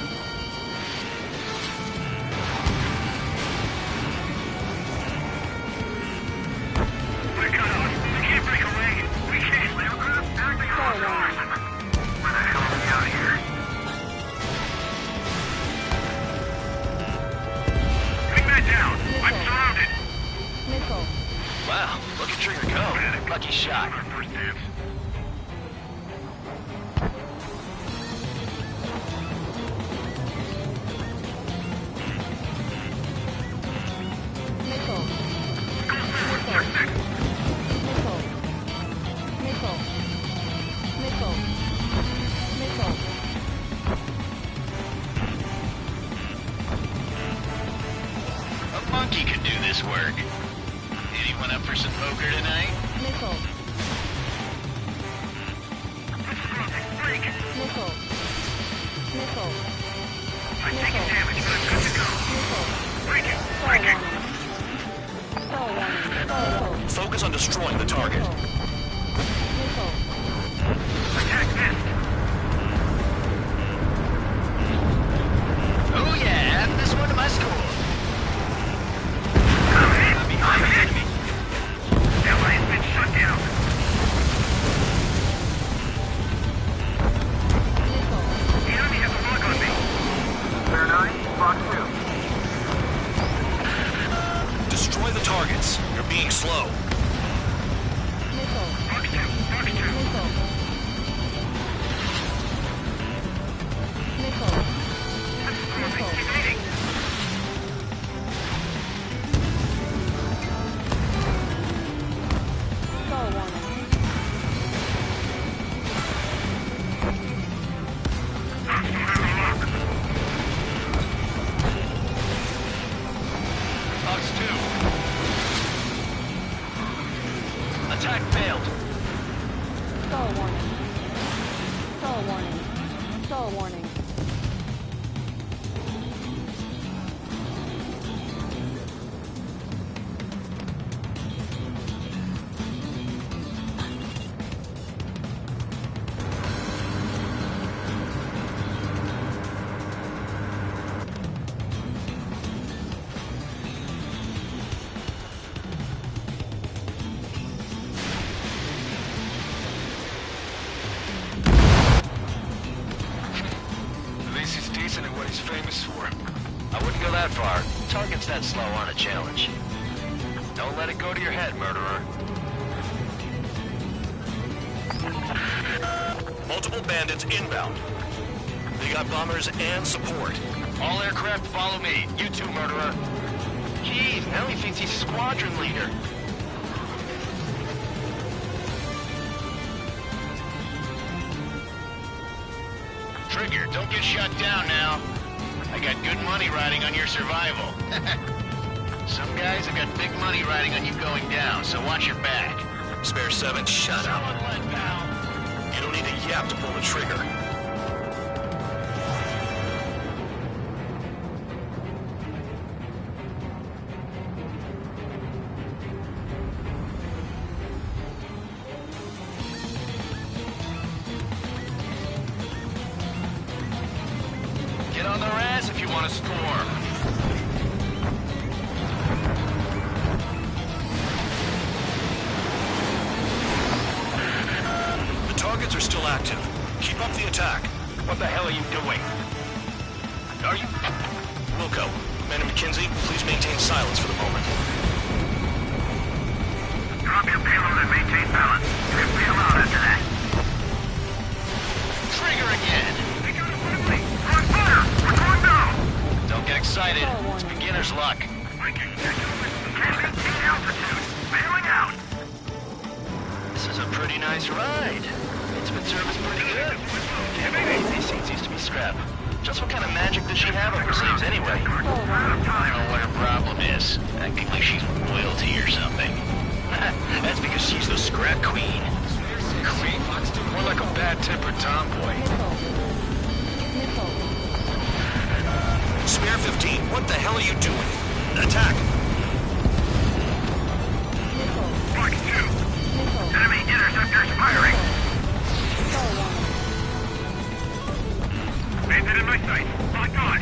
We're cut off. We can't break away. We can't. Aircraft acting on ours. Where the hell are we out of here? Bring that down. I'm surrounded. Missile. Wow, look at Trigger go. Lucky shot. First dibs. monkey could do this work. Anyone up for some poker tonight? Missile. Missile. Missile. I'm taking damage, but I'm good to go. Break it! Break it! Stall warning. Stall. Focus on destroying the target. Missile. Attack missed! Oh yeah, add this one to my score. I'm behind the enemy. Allies been shut down. The enemy has a lock on me. Fair 9, Fox 2. Destroy the targets. You're being slow. Missile. Fox 2, Fox 2. Missile. Missile. Evading. Stall warning. Fox 2. Attack failed. Stall warning. Stall warning. Stall warning. At least he's decent at what he's famous for. I wouldn't go that far. Targets that slow aren't a challenge. Don't let it go to your head, murderer. Multiple bandits inbound. They got bombers and support. All aircraft follow me. You too, murderer. Jeez, now he thinks he's squadron leader. Trigger, don't get shut down now. I got good money riding on your survival. Some guys have got big money riding on you going down, so watch your back. Spare 7, shut up. Solid lead, pal. You don't need a yap to pull the trigger. Get on their ass if you want to score. The targets are still active. Keep up the attack. What the hell are you doing? Are you... Wilco, Man and McKenzie, please maintain silence for the moment. Drop your payload and maintain balance. Trip me allowed after that. Trigger again! They got a friendly! We're on fire! We're going down! Don't get excited. It's beginner's luck. Breaking gentlemen. Can't maintain altitude. Bailing out! This is a pretty nice ride. It's been serviced pretty good. Damn it, these seats used to be scrap. Just what kind of magic does she have up her sleeves anyway? I don't know what her problem is. Acting like she's royalty or something. That's because she's the scrap queen. Queen? More like a bad-tempered tomboy. Missile. Spare 15, what the hell are you doing? Attack! Missile. Fox 2. Missile. Enemy interceptors firing. Stall warning. Bandit in my sight. Lock on.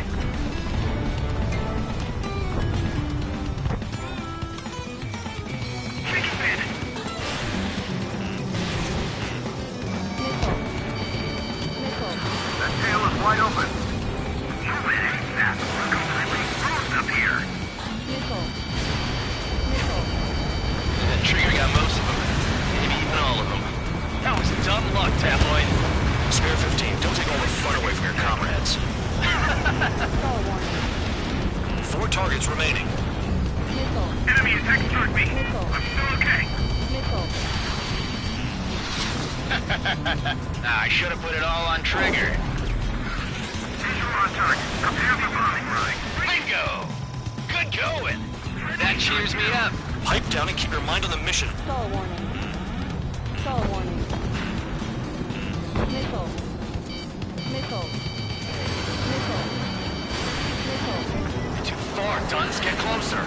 Taking bandit. Missile. Missile. That tail is wide open. Move it, ASAP. We're completely frozen up here. Missile. Missile. That trigger got most of them. Maybe even all of them. That was dumb luck, Tabloid. Spare 15, don't take all the fun away from your comrades. Stall warning. 4 targets remaining. Missile. Enemy attack struck me. Missile. I'm still okay. Missile. I should have put it all on trigger. Visual on target. Prepare for bombing ride. Bingo! Good going! That cheers me up. Pipe down and keep your mind on the mission. Stall warning. Stall warning. Missile. Missile. Missile. Missile. Too far, Duns. Get closer.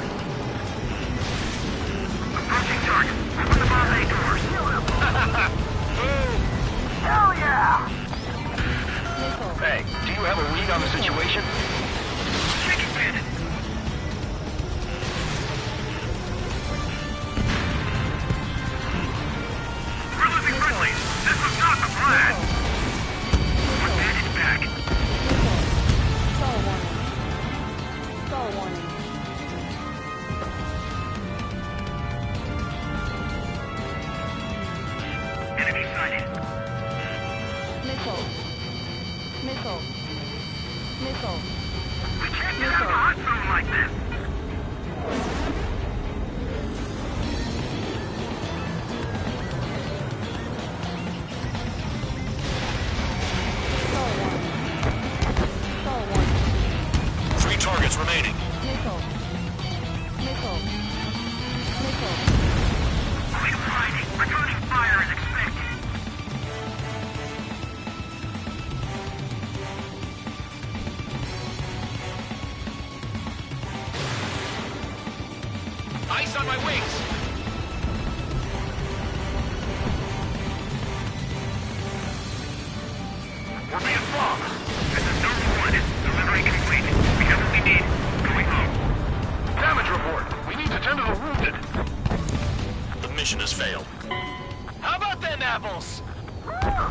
Approaching target. Open the bomb bay doors. Boom! Hell yeah! Missile. Hey, do you have a read on the situation? Take it, Bandit. We're losing friendlies. This was not the plan. One bandit back. Missile. Stall warning. Stall warning. Enemy sighted. Missile. Missile. Missile. We can't get out of a hot zone like this. Stall warning. Stall warning. 3 targets remaining. Missile. Missile. Missile. Quick fighting. Returning fire is expected. Ice on my wings. We're being bombed. This is number 1. Delivery complete. We have what we need. Going home. Damage report. We need to tend to the wounded. The mission has failed. How about them apples?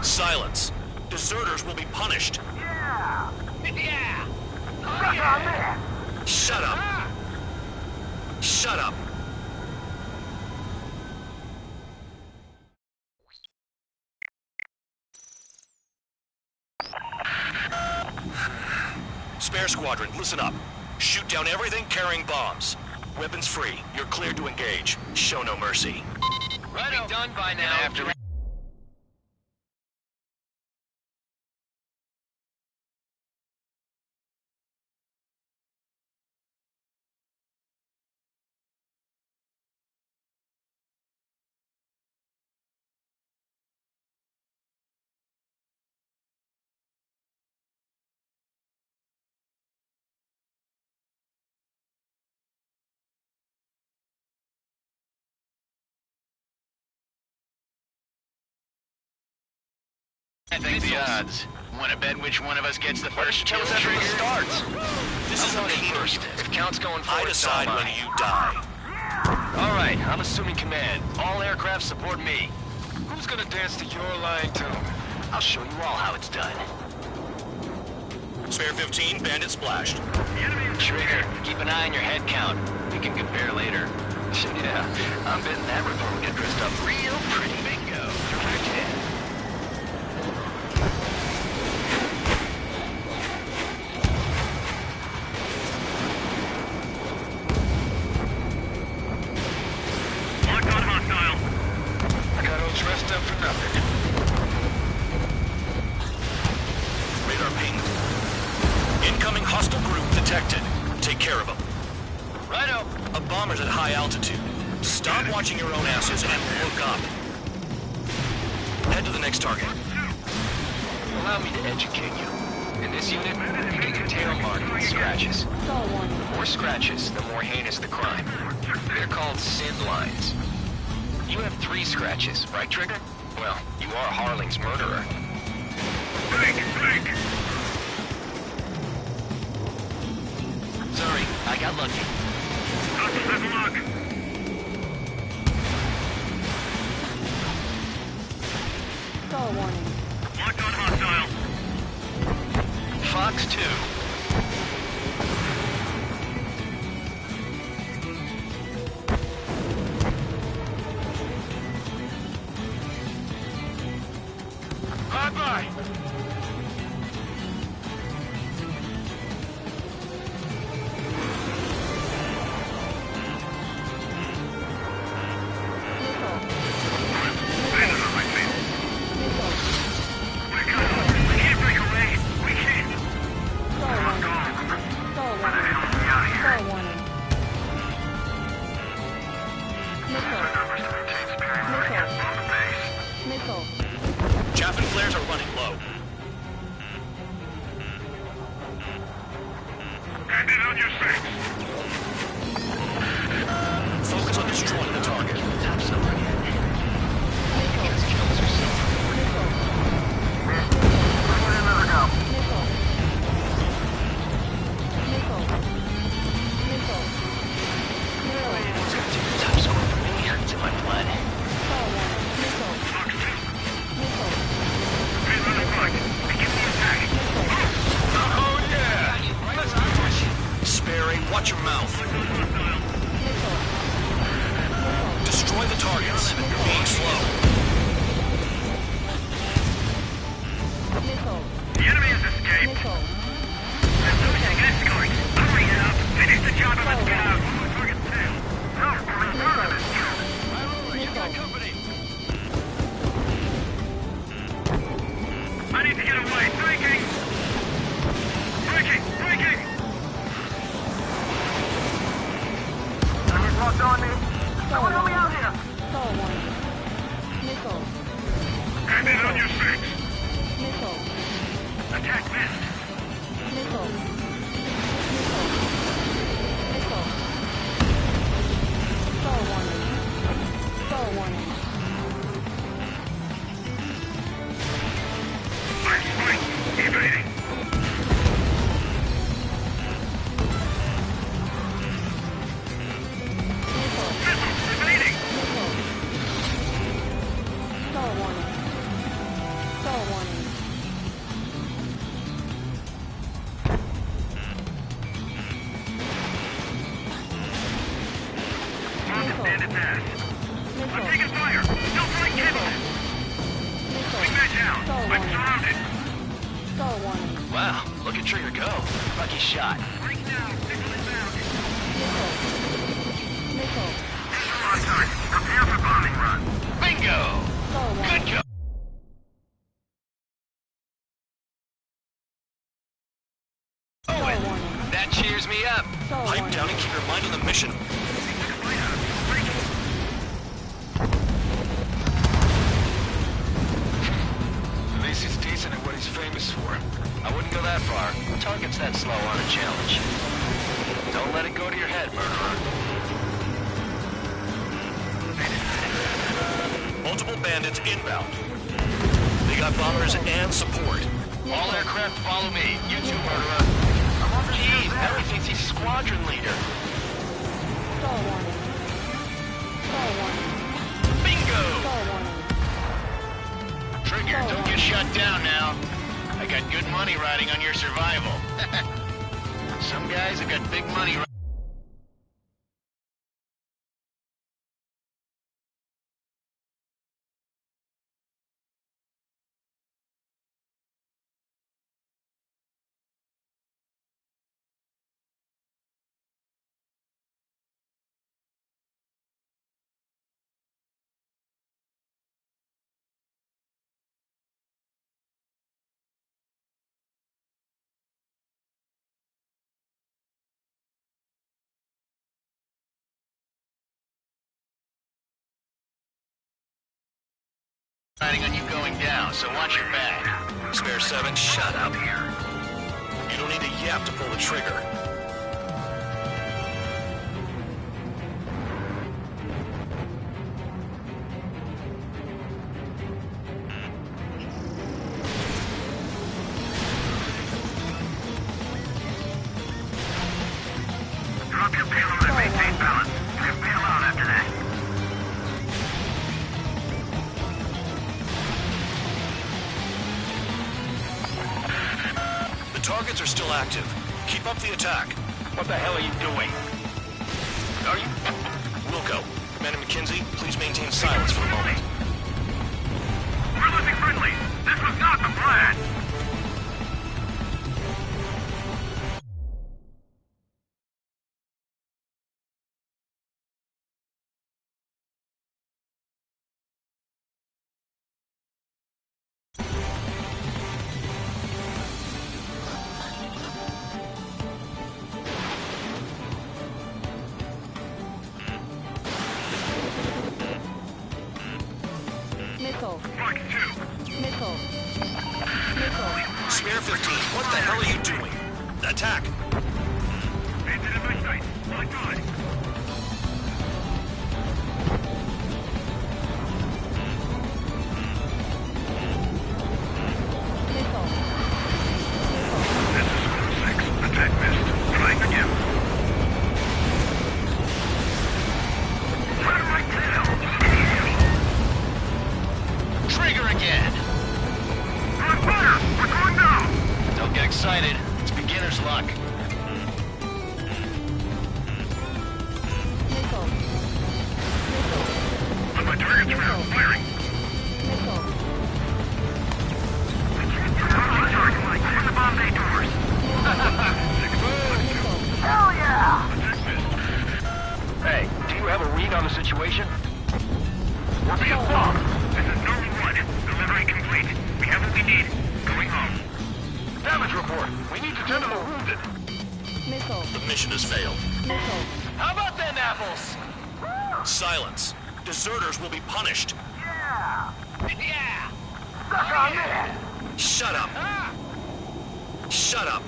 Silence. Deserters will be punished. Yeah! Yeah. Suck on that! Shut up. Shut up. Spare squadron, listen up. Shoot down everything carrying bombs. Weapons free. You're cleared to engage. Show no mercy. Right, be done by now. After I think the odds. Want to bet which one of us gets the first kill trigger? Starts. This is I'm a going first. If count's going I forward, decide so am when I. you die. All right, I'm assuming command. All aircraft support me. Who's gonna dance to your line tune? I'll show you all how it's done. Spare 15, bandit splashed. Trigger, keep an eye on your head count. We can compare later. Yeah, I'm betting that report will get dressed up real pretty. Bingo. Yeah. Locked on hostile. I got all dressed up for nothing. Radar ping. Incoming hostile group detected. Take care of them. Righto. A bomber's at high altitude. Stop watching your own asses and look up. Head to the next target. Allow me to educate you. In this unit, you get your tail marked with scratches. Stall warning. The more scratches, the more heinous the crime. They're called sin lines. You have 3 scratches, right, Trigger? Well, you are Harling's murderer. Sorry, I got lucky. Stall warning. Locked on hostile. Fox 2. Bye-bye. Missile. We can't break away. We can't. Stall your six. Focus on destroying the target. Top silver yet. Because kills are silver. Bring in another go. It's gonna take the top score from me. It's in my blood. Begin the attack. Oh, yeah! Let's push. Sperry, watch your mouth. Destroy the targets. You're being slow. The enemy has escaped. There's losing escort. Hurry up. Finish the job and let's get out. Target 2. No, we're in front of us. You got company. I need to get away. Breaking! Breaking! Breaking! Enemy's locked on me. Someone help me out here. Hand in on your six. Attack missed. Fire strike. Evading. Missile evading. Stand its ass. I'm taking fire. Still trying cable. Bring that down. I'm surrounded. Wow, look at Trigger go. Lucky shot. Break down. Signal inbound. Contact. Prepare for bombing run. Bingo! Good go! Owen, that cheers me up. Pipe down and keep your mind on the mission. At least he's decent at what he's famous for. I wouldn't go that far. Target's that slow on a challenge. Don't let it go to your head, murderer. Multiple bandits inbound. They got bombers and support. All aircraft follow me. You too, murderer. Jeez, now he thinks he's squadron leader. Bingo! Trigger, don't get shut down now. I got good money riding on your survival. Some guys have got big money riding. Riding on you going down, so watch your back. Spare 7, shut up. You don't need a yap to pull the trigger. Drop your payload and maintain balance. Leave me alone after that. The targets are still active. Keep up the attack. What the hell are you doing? Are you... Wilco, Commander McKenzie, please maintain silence for a moment. We're losing friendly. This was not the plan. Missile. Mark 2. Missile. Missile. mission has failed. How about them apples? Silence. Deserters will be punished. Yeah! Yeah! Suck on this! Shut up. Shut up.